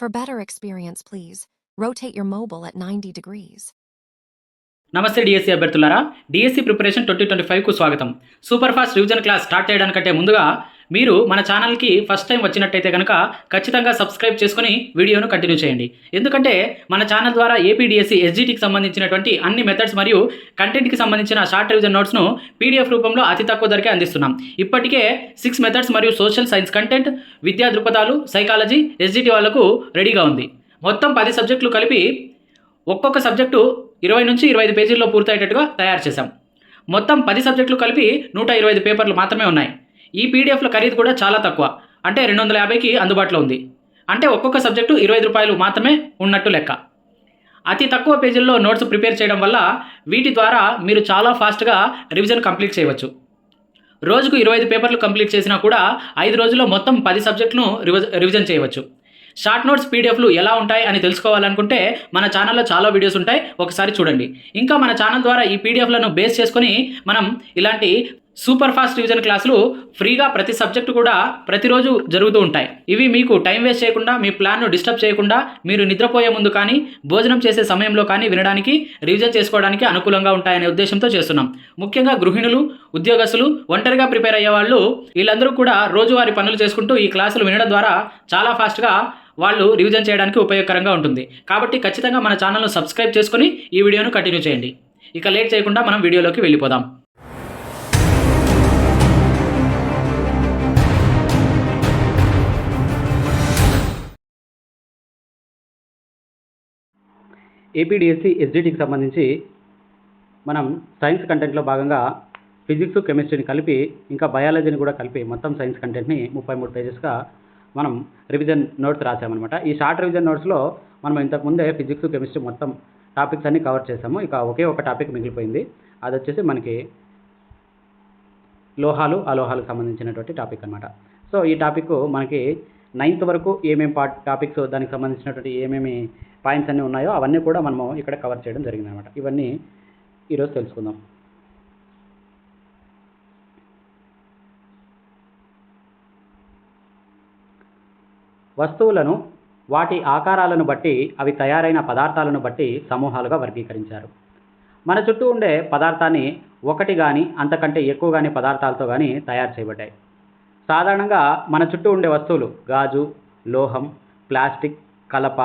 For better experience, please rotate your mobile at 90 degrees. నమస్తే DSC అభ్యర్థులారా, DSC preparation 2025కు స్వాగతం. Super fast revision class start చేయడానికంటే ముందుగా మీరు మన ఛానల్కి ఫస్ట్ టైం వచ్చినట్టయితే కనుక ఖచ్చితంగా సబ్స్క్రైబ్ చేసుకుని వీడియోను కంటిన్యూ చేయండి. ఎందుకంటే మన ఛానల్ ద్వారా ఏపీ డిఎస్సి ఎస్జిటికి సంబంధించినటువంటి అన్ని మెథడ్స్ మరియు కంటెంట్కి సంబంధించిన షార్ట్ రివిజన్ నోట్స్ను పీడిఎఫ్ రూపంలో అతి తక్కువ ధరకే అందిస్తున్నాం. ఇప్పటికే 6 మెథడ్స్ మరియు సోషల్ సైన్స్ కంటెంట్, విద్యా దృక్పథాలు, సైకాలజీ, ఎస్జిటి వాళ్లకు రెడీగా ఉంది. మొత్తం 10 సబ్జెక్టులు కలిపి ఒక్కొక్క సబ్జెక్టు 20 నుంచి 25 పేజీల్లో పూర్తయ్యేటట్టుగా తయారు చేశాం. మొత్తం 10 సబ్జెక్టులు కలిపి 125 పేపర్లు మాత్రమే ఉన్నాయి. ఈ పీడిఎఫ్ల ఖరీదు కూడా చాలా తక్కువ, అంటే 250కి అందుబాటులో ఉంది. అంటే ఒక్కొక్క సబ్జెక్టు 25 రూపాయలు మాత్రమే ఉన్నట్టు లెక్క. అతి తక్కువ పేజీల్లో నోట్స్ ప్రిపేర్ చేయడం వల్ల వీటి ద్వారా మీరు చాలా ఫాస్ట్గా రివిజన్ కంప్లీట్ చేయవచ్చు. రోజుకు 25 పేపర్లు కంప్లీట్ చేసినా కూడా 5 రోజుల్లో మొత్తం 10 సబ్జెక్టులను రివిజన్ చేయవచ్చు. షార్ట్ నోట్స్ పీడిఎఫ్లు ఎలా ఉంటాయి అని తెలుసుకోవాలనుకుంటే మన ఛానల్లో చాలా వీడియోస్ ఉంటాయి, ఒకసారి చూడండి. ఇంకా మన ఛానల్ ద్వారా ఈ పీడిఎఫ్లను బేస్ చేసుకొని మనం ఇలాంటి సూపర్ ఫాస్ట్ రివిజన్ క్లాసులు ఫ్రీగా ప్రతి సబ్జెక్టు కూడా ప్రతిరోజు జరుగుతూ ఉంటాయి. ఇవి మీకు టైం వేస్ట్ చేయకుండా, మీ ప్లాన్ను డిస్టర్బ్ చేయకుండా, మీరు నిద్రపోయే ముందు కానీ భోజనం చేసే సమయంలో కానీ వినడానికి, రివిజన్ చేసుకోవడానికి అనుకూలంగా ఉంటాయనే ఉద్దేశంతో చేస్తున్నాం. ముఖ్యంగా గృహిణులు, ఉద్యోగస్తులు, ఒంటరిగా ప్రిపేర్ అయ్యే వాళ్ళు, వీళ్ళందరూ కూడా రోజువారీ పనులు చేసుకుంటూ ఈ క్లాసులు వినడం ద్వారా చాలా ఫాస్ట్గా వాళ్ళు రివిజన్ చేయడానికి ఉపయోగకరంగా ఉంటుంది. కాబట్టి ఖచ్చితంగా మన ఛానల్ను సబ్స్క్రైబ్ చేసుకొని ఈ వీడియోను కంటిన్యూ చేయండి. ఇక లేట్ చేయకుండా మనం వీడియోలోకి వెళ్ళిపోదాం. ఏపీడిఎస్సి ఎస్జిటికి సంబంధించి మనం సైన్స్ కంటెంట్లో భాగంగా ఫిజిక్స్, కెమిస్ట్రీని కలిపి ఇంకా బయాలజీని కూడా కలిపి మొత్తం సైన్స్ కంటెంట్ని 33 పేజెస్గా మనం రివిజన్ నోట్స్ రాసామన్నమాట. ఈ షార్ట్ రివిజన్ నోట్స్లో మనం ఇంతకుముందే ఫిజిక్స్, కెమిస్ట్రీ మొత్తం టాపిక్స్ అన్ని కవర్ చేసాము. ఇక ఒకే ఒక టాపిక్ మిగిలిపోయింది, అది వచ్చేసి మనకి లోహాలు, అలోహాలకు సంబంధించినటువంటి టాపిక్ అనమాట. సో ఈ టాపిక్ మనకి 9th వరకు ఏమేమి టాపిక్స్, దానికి సంబంధించినటువంటి ఏమేమి పాయింట్స్ అన్నీ ఉన్నాయో అవన్నీ కూడా మనము ఇక్కడ కవర్ చేయడం జరిగింది అనమాట. ఇవన్నీ ఈరోజు తెలుసుకుందాం. వస్తువులను వాటి ఆకారాలను బట్టి, అవి తయారైన పదార్థాలను బట్టి సమూహాలుగా వర్గీకరించారు. మన చుట్టూ ఉండే పదార్థాన్ని ఒకటి కానీ అంతకంటే ఎక్కువ కానీ పదార్థాలతో కానీ తయారు చేయబడ్డాయి. సాధారణంగా మన చుట్టూ ఉండే వస్తువులు గాజు, లోహం, ప్లాస్టిక్, కలప,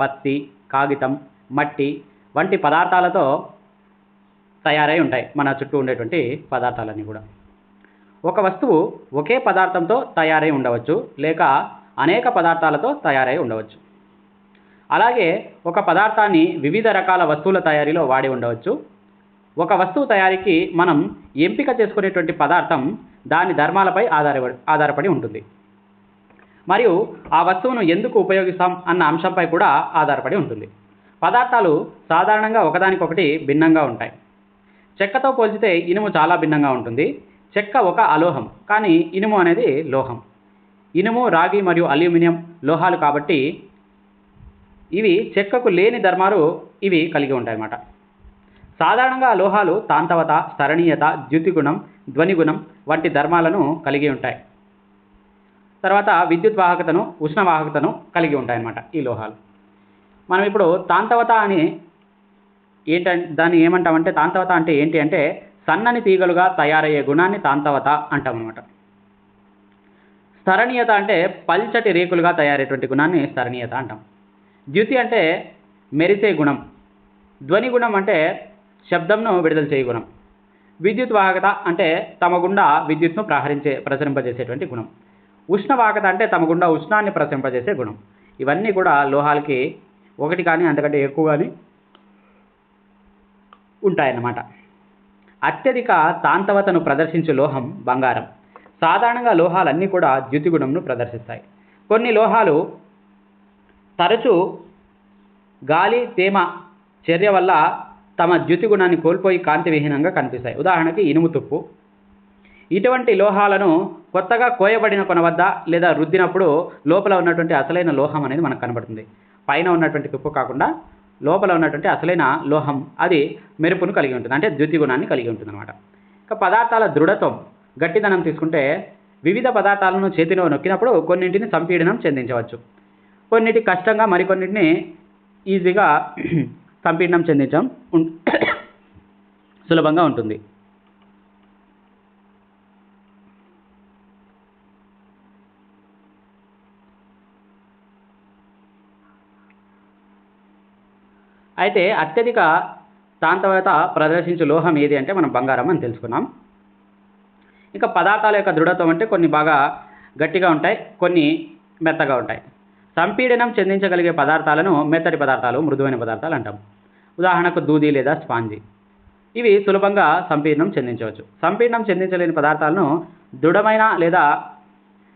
పత్తి, కాగితం, మట్టి వంటి పదార్థాలతో తయారై ఉంటాయి. మన చుట్టూ ఉండేటువంటి పదార్థాలన్నీ కూడా ఒక వస్తువు ఒకే పదార్థంతో తయారై ఉండవచ్చు, లేక అనేక పదార్థాలతో తయారై ఉండవచ్చు. అలాగే ఒక పదార్థాన్ని వివిధ రకాల వస్తువుల తయారీలో వాడి ఉండవచ్చు. ఒక వస్తువు తయారీకి మనం ఎంపిక చేసుకునేటువంటి పదార్థం దాని ధర్మాలపై ఆధారపడి ఉంటుంది. మరియు ఆ వస్తువును ఎందుకు ఉపయోగిస్తాం అన్న అంశంపై కూడా ఆధారపడి ఉంటుంది. పదార్థాలు సాధారణంగా ఒకదానికొకటి భిన్నంగా ఉంటాయి. చెక్కతో పోల్చితే ఇనుము చాలా భిన్నంగా ఉంటుంది. చెక్క ఒక అలోహం, కానీ ఇనుము అనేది లోహం. ఇనుము, రాగి మరియు అల్యూమినియం లోహాలు కాబట్టి ఇవి చెక్కకు లేని ధర్మాలు ఇవి కలిగి ఉంటాయన్నమాట. సాధారణంగా లోహాలు తాంతవత, స్థరణీయత, ద్యుతిగుణం, ధ్వనిగుణం వంటి ధర్మాలను కలిగి ఉంటాయి. తర్వాత విద్యుత్ వాహకతను, ఉష్ణ వాహకతను కలిగి ఉంటాయన్నమాట ఈ లోహాలు. మనం ఇప్పుడు తాంతవత అని దాన్ని ఏమంటామంటే, తాంతవత అంటే ఏంటి అంటే సన్నని తీగలుగా తయారయ్యే గుణాన్ని తాంతవత అంటామన్నమాట. స్థరణీయత అంటే పల్చటి రేకులుగా తయారయ్యేటువంటి గుణాన్ని స్థరణీయత అంటాం. ద్యుతి అంటే మెరిసే గుణం. ధ్వని గుణం అంటే శబ్దంను విడుదల చేయ గుణం. విద్యుత్ వాహకత అంటే తమ గుండా విద్యుత్ను ప్రసరింపజేసేటువంటి గుణం. ఉష్ణ వాహకత అంటే తమ గుండా ఉష్ణాన్ని ప్రసరింపజేసే గుణం. ఇవన్నీ కూడా లోహాలకి ఒకటి కానీ అంతకంటే ఎక్కువ కానీ ఉంటాయన్నమాట. అత్యధిక తాంతవతను ప్రదర్శించే లోహం బంగారం. సాధారణంగా లోహాలన్నీ కూడా ద్యుతిగుణంను ప్రదర్శిస్తాయి. కొన్ని లోహాలు తరచూ గాలి, తేమ చర్య వల్ల తమ ద్యుతిగుణాన్ని కోల్పోయి కాంతి విహీనంగా కనిపిస్తాయి. ఉదాహరణకి ఇనుము తుప్పు. ఇటువంటి లోహాలను కొత్తగా కోయబడిన కొన వద్ద లేదా రుద్దినప్పుడు లోపల ఉన్నటువంటి అసలైన లోహం అనేది మనకు కనబడుతుంది. పైన ఉన్నటువంటి తుప్పు కాకుండా లోపల ఉన్నటువంటి అసలైన లోహం అది మెరుపును కలిగి ఉంటుంది, అంటే ద్యుతిగుణాన్ని కలిగి ఉంటుంది అనమాట. ఇక పదార్థాల దృఢత్వం, గట్టిదనం తీసుకుంటే వివిధ పదార్థాలను చేతిలో నొక్కినప్పుడు కొన్నింటిని సంపీడనం చెందించవచ్చు. కొన్నిటి కష్టంగా మరికొన్నిటిని ఈజీగా సంపీడనం చెందించడం సులభంగా ఉంటుంది. అయితే అత్యధిక శాంతవత ప్రదర్శించే లోహం ఏది అంటే మనం బంగారం అని తెలుసుకున్నాం. ఇంకా పదార్థాల యొక్క దృఢత్వం అంటే కొన్ని బాగా గట్టిగా ఉంటాయి, కొన్ని మెత్తగా ఉంటాయి. సంపీడనం చెందించగలిగే పదార్థాలను మెత్తటి పదార్థాలు, మృదువైన పదార్థాలు అంటాం. ఉదాహరణకు దూది లేదా స్పాంజి. ఇవి సులభంగా సంపీడనం చెందించవచ్చు. సంపీడనం చెందించలేని పదార్థాలను దృఢమైన లేదా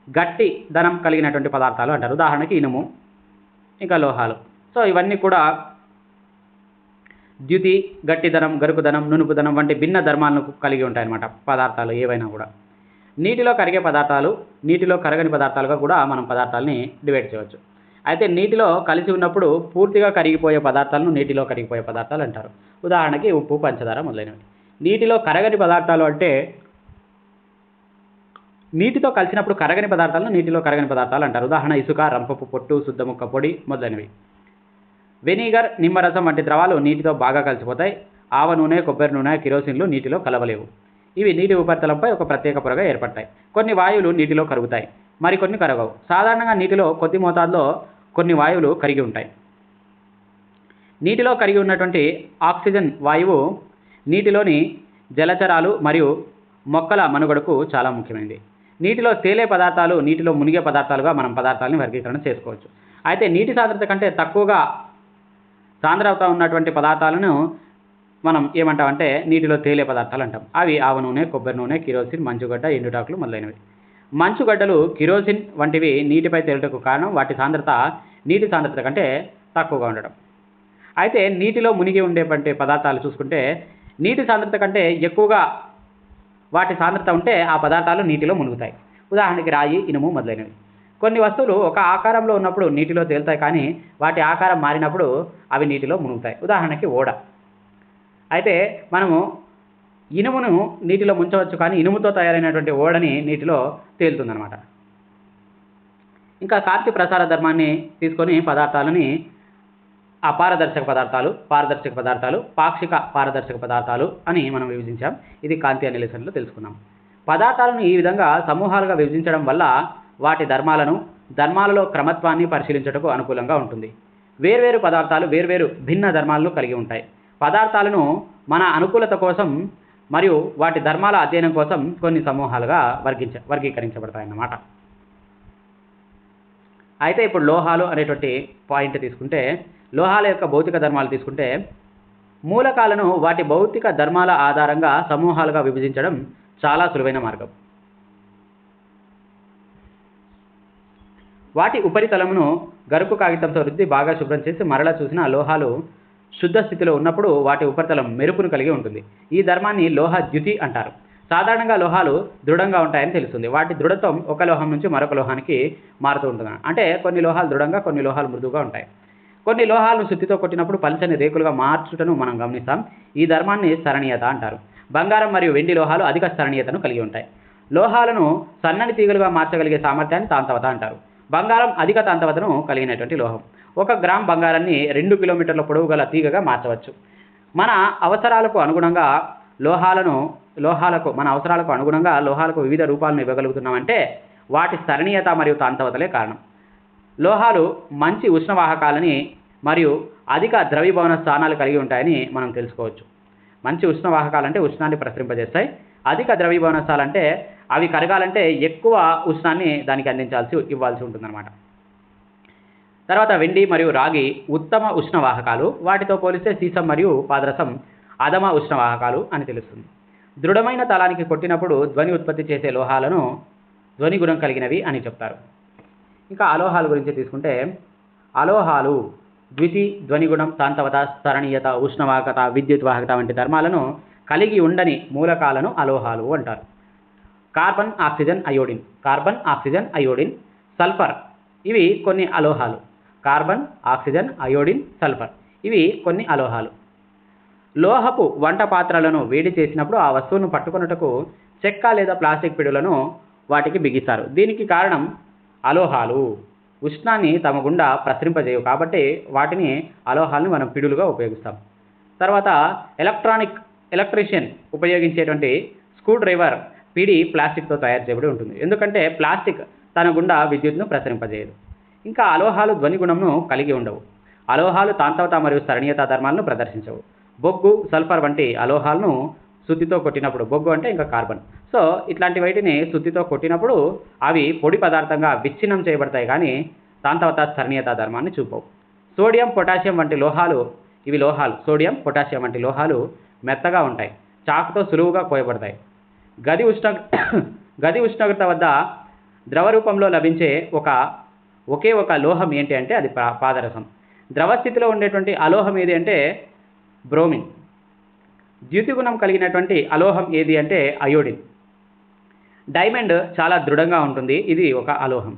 గట్టి ధనం కలిగినటువంటి పదార్థాలు అంటారు. ఉదాహరణకి ఇనుము, ఇంకా లోహాలు. సో ఇవన్నీ కూడా ద్యుతి, గట్టిదనం, గరుకుదనం, నునుపుదనం వంటి భిన్న ధర్మాలను కలిగి ఉంటాయన్నమాట పదార్థాలు ఏవైనా కూడా. నీటిలో కరిగే పదార్థాలు, నీటిలో కరగని పదార్థాలుగా కూడా మనం పదార్థాలని డివైడ్ చేయవచ్చు. అయితే నీటిలో కలిసి ఉన్నప్పుడు పూర్తిగా కరిగిపోయే పదార్థాలను నీటిలో కరిగిపోయే పదార్థాలు అంటారు. ఉదాహరణకి ఉప్పు, పంచదార మొదలైనవి. నీటిలో కరగని పదార్థాలు అంటే నీటితో కలిసినప్పుడు కరగని పదార్థాలను నీటిలో కరగని పదార్థాలు అంటారు. ఉదాహరణ ఇసుక, రంపపు పొట్టు, శుద్ధముక్క పొడి మొదలైనవి. వెనిగర్, నిమ్మరసం వంటి ద్రవాలు నీటితో బాగా కలిసిపోతాయి. ఆవ నూనె, కొబ్బరి నూనె, కిరోసిన్లు నీటిలో కలవలేవు. ఇవి నీటి ఉపరితలంపై ఒక ప్రత్యేక పొరగా ఏర్పడతాయి. కొన్ని వాయువులు నీటిలో కరుగుతాయి, మరికొన్ని కరగవు. సాధారణంగా నీటిలో కొద్ది మోతాదులో కొన్ని వాయువులు కరిగి ఉంటాయి. నీటిలో కరిగి ఉన్నటువంటి ఆక్సిజన్ వాయువు నీటిలోని జలచరాలు మరియు మొక్కల మనుగడకు చాలా ముఖ్యమైనది. నీటిలో తేలే పదార్థాలు, నీటిలో మునిగే పదార్థాలుగా మనం పదార్థాలని వర్గీకరణ చేసుకోవచ్చు. అయితే నీటి సాంద్రత కంటే తక్కువగా సాంద్రత ఉన్నటువంటి పదార్థాలను మనం ఏమంటామంటే నీటిలో తేలే పదార్థాలు అంటాం. అవి ఆవ నూనె, కొబ్బరి నూనె, కిరోసిన్, మంచుగడ్డ, ఎండుటాకులు మొదలైనవి. మంచుగడ్డలు, కిరోసిన్ వంటివి నీటిపై తేలుటకు కారణం వాటి సాంద్రత నీటి సాంద్రత కంటే తక్కువగా ఉండడం. అయితే నీటిలో మునిగి ఉండేటువంటి పదార్థాలు చూసుకుంటే నీటి సాంద్రత కంటే ఎక్కువగా వాటి సాంద్రత ఉంటే ఆ పదార్థాలు నీటిలో మునుగుతాయి. ఉదాహరణకి రాయి, ఇనుము మొదలైనవి. కొన్ని వస్తువులు ఒక ఆకారంలో ఉన్నప్పుడు నీటిలో తేలుతాయి, కానీ వాటి ఆకారం మారినప్పుడు అవి నీటిలో మునుగుతాయి. ఉదాహరణకి ఓడ. అయితే మనము ఇనుమును నీటిలో ముంచవచ్చు, కానీ ఇనుముతో తయారైనటువంటి ఓడని నీటిలో తేలుతుందన్నమాట. ఇంకా కాంతి ప్రసార ధర్మాన్ని తీసుకొని పదార్థాలని అపారదర్శక పదార్థాలు, పారదర్శక పదార్థాలు, పాక్షిక పారదర్శక పదార్థాలు అని మనం విభజించాం. ఇది కాంతి అనే లెసన్లో తెలుసుకున్నాం. పదార్థాలను ఈ విధంగా సమూహాలుగా విభజించడం వల్ల వాటి ధర్మాలలో క్రమత్వాన్ని పరిశీలించటకు అనుకూలంగా ఉంటుంది. వేర్వేరు పదార్థాలు వేర్వేరు భిన్న ధర్మాలను కలిగి ఉంటాయి. పదార్థాలను మన అనుకూలత కోసం మరియు వాటి ధర్మాల అధ్యయనం కోసం కొన్ని సమూహాలుగా వర్గీకరించబడతాయన్నమాట. అయితే ఇప్పుడు లోహాలు అనేటువంటి పాయింట్ తీసుకుంటే, లోహాల యొక్క భౌతిక ధర్మాలు తీసుకుంటే, మూలకాలను వాటి భౌతిక ధర్మాల ఆధారంగా సమూహాలుగా విభజించడం చాలా సులువైన మార్గం. వాటి ఉపరితలమును గరుకు కాగితంతో రుద్ది బాగా శుభ్రం చేసి మరలా చూసిన లోహాలు శుద్ధ స్థితిలో ఉన్నప్పుడు వాటి ఉపరితలం మెరుపును కలిగి ఉంటుంది. ఈ ధర్మాన్ని లోహ ద్యుతి అంటారు. సాధారణంగా లోహాలు దృఢంగా ఉంటాయని తెలుస్తుంది. వాటి దృఢత్వం ఒక లోహం నుంచి మరొక లోహానికి మారుతూ ఉంటుంది. అంటే కొన్ని లోహాలు దృఢంగా, కొన్ని లోహాలు మృదువుగా ఉంటాయి. కొన్ని లోహాలను సుత్తితో కొట్టినప్పుడు పల్చని రేకులుగా మార్చుటను మనం గమనిస్తాం. ఈ ధర్మాన్ని సరణీయత అంటారు. బంగారం మరియు వెండి లోహాలు అధిక సరణీయతను కలిగి ఉంటాయి. లోహాలను సన్నని తీగలుగా మార్చగలిగే సామర్థ్యాన్ని తాంతవత అంటారు. బంగారం అధిక తాంతవతను కలిగినటువంటి లోహం. 1 గ్రామ్ బంగారాన్ని 2 కిలోమీటర్ల పొడవు గల తీగగా మార్చవచ్చు. మన అవసరాలకు అనుగుణంగా లోహాలకు వివిధ రూపాలను ఇవ్వగలుగుతున్నామంటే వాటి సరణీయత మరియు తాంతవతలే కారణం. లోహాలు మంచి ఉష్ణవాహకాలని మరియు అధిక ద్రవీభవన స్థానాలు కలిగి ఉంటాయని మనం తెలుసుకోవచ్చు. మంచి ఉష్ణవాహకాలంటే ఉష్ణాన్ని ప్రసరింపజేస్తాయి. అధిక ద్రవీభవన స్థానాలంటే అవి కరగాలంటే ఎక్కువ ఉష్ణాన్ని దానికి ఇవ్వాల్సి ఉంటుందన్నమాట. తర్వాత వెండి మరియు రాగి ఉత్తమ ఉష్ణవాహకాలు. వాటితో పోలిస్తే సీసం మరియు పాదరసం అధమ ఉష్ణవాహకాలు అని తెలుస్తుంది. దృఢమైన తలానికి కొట్టినప్పుడు ధ్వని ఉత్పత్తి చేసే లోహాలను ధ్వని గుణం కలిగినవి అని చెప్తారు. ఇంకా అలోహాల గురించి తీసుకుంటే, అలోహాలు ద్వితి, ధ్వనిగుణం, తాంతవత, సరణీయత, ఉష్ణవాహకత, విద్యుత్ వాహకత వంటి ధర్మాలను కలిగి ఉండని మూలకాలను అలోహాలు అంటారు. కార్బన్, ఆక్సిజన్, అయోడిన్, సల్ఫర్ ఇవి కొన్ని అలోహాలు. కార్బన్, ఆక్సిజన్, అయోడిన్, సల్ఫర్ ఇవి కొన్ని అలోహాలు. లోహపు వంట పాత్రలను వేడి చేసినప్పుడు ఆ వస్తువును పట్టుకొనుటకు చెక్క లేదా ప్లాస్టిక్ పిడులను వాటికి బిగిస్తారు. దీనికి కారణం అలోహాలు. ఉష్ణాన్ని తమ గుండా ప్రసరింపజేయవు కాబట్టి వాటిని అలోహాలను మనం పిడులుగా ఉపయోగిస్తాం. తర్వాత ఎలక్ట్రీషియన్ ఉపయోగించేటువంటి స్క్రూ డ్రైవర్ పిడి ప్లాస్టిక్తో తయారు చేయబడి ఉంటుంది. ఎందుకంటే ప్లాస్టిక్ తన గుండా విద్యుత్ను ప్రసరింపజేయదు. ఇంకా అలోహాలు ధ్వని గుణంను కలిగి ఉండవు. అలోహాలు తాంతవత మరియు సరణీయత ధర్మాలను ప్రదర్శించవు. బొగ్గు, సల్ఫర్ వంటి అలోహాలను సుత్తితో కొట్టినప్పుడు, బొగ్గు అంటే ఇంకా కార్బన్, సో ఇట్లాంటి వాటిని సుత్తితో కొట్టినప్పుడు అవి పొడి పదార్థంగా విచ్ఛిన్నం చేయబడతాయి కానీ తాంతవత సరణీయత ధర్మాన్ని చూపవు. సోడియం, పొటాషియం వంటి లోహాలు, ఇవి లోహాలు, సోడియం, పొటాషియం వంటి లోహాలు మెత్తగా ఉంటాయి, చాకుతో సులువుగా కోయబడతాయి. గది ఉష్ణోగ్రత వద్ద ద్రవ రూపంలో లభించే ఒకే ఒక లోహం ఏంటి అంటే అది పాదరసం. ద్రవ స్థితిలో ఉండేటువంటి అలోహం ఏది అంటే బ్రోమిన్. ద్యుతి గుణం కలిగినటువంటి అలోహం ఏది అంటే అయోడిన్. డైమండ్ చాలా దృఢంగా ఉంటుంది, ఇది ఒక అలోహం.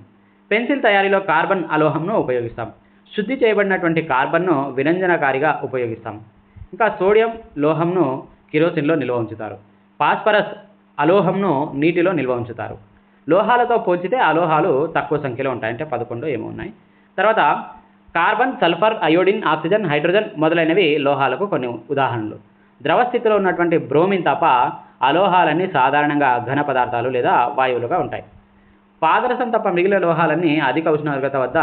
పెన్సిల్ తయారీలో కార్బన్ అలోహంను ఉపయోగిస్తాం. శుద్ధి చేయబడినటువంటి కార్బన్ను విరంజనకారిగా ఉపయోగిస్తాం. ఇంకా సోడియం లోహంను కిరోసిన్లో నిల్వ ఉంచుతారు. ఫాస్ఫరస్ అలోహంను నీటిలో నిల్వ ఉంచుతారు. లోహాలతో పోల్చితే అలోహాలు తక్కువ సంఖ్యలో ఉంటాయి, అంటే 11 ఏమో ఉన్నాయి. తర్వాత carbon, sulphur, iodine, oxygen, hydrogen మొదలైనవి లోహాలకు కొన్ని ఉదాహరణలు. ద్రవ స్థితిలో ఉన్నటువంటి బ్రోమిన్ తప్ప అలోహాలన్నీ సాధారణంగా ఘన పదార్థాలు లేదా వాయువులుగా ఉంటాయి. పాదరసం తప్ప మిగిలిన లోహాలన్నీ అధిక ఉష్ణోగ్రత వద్ద,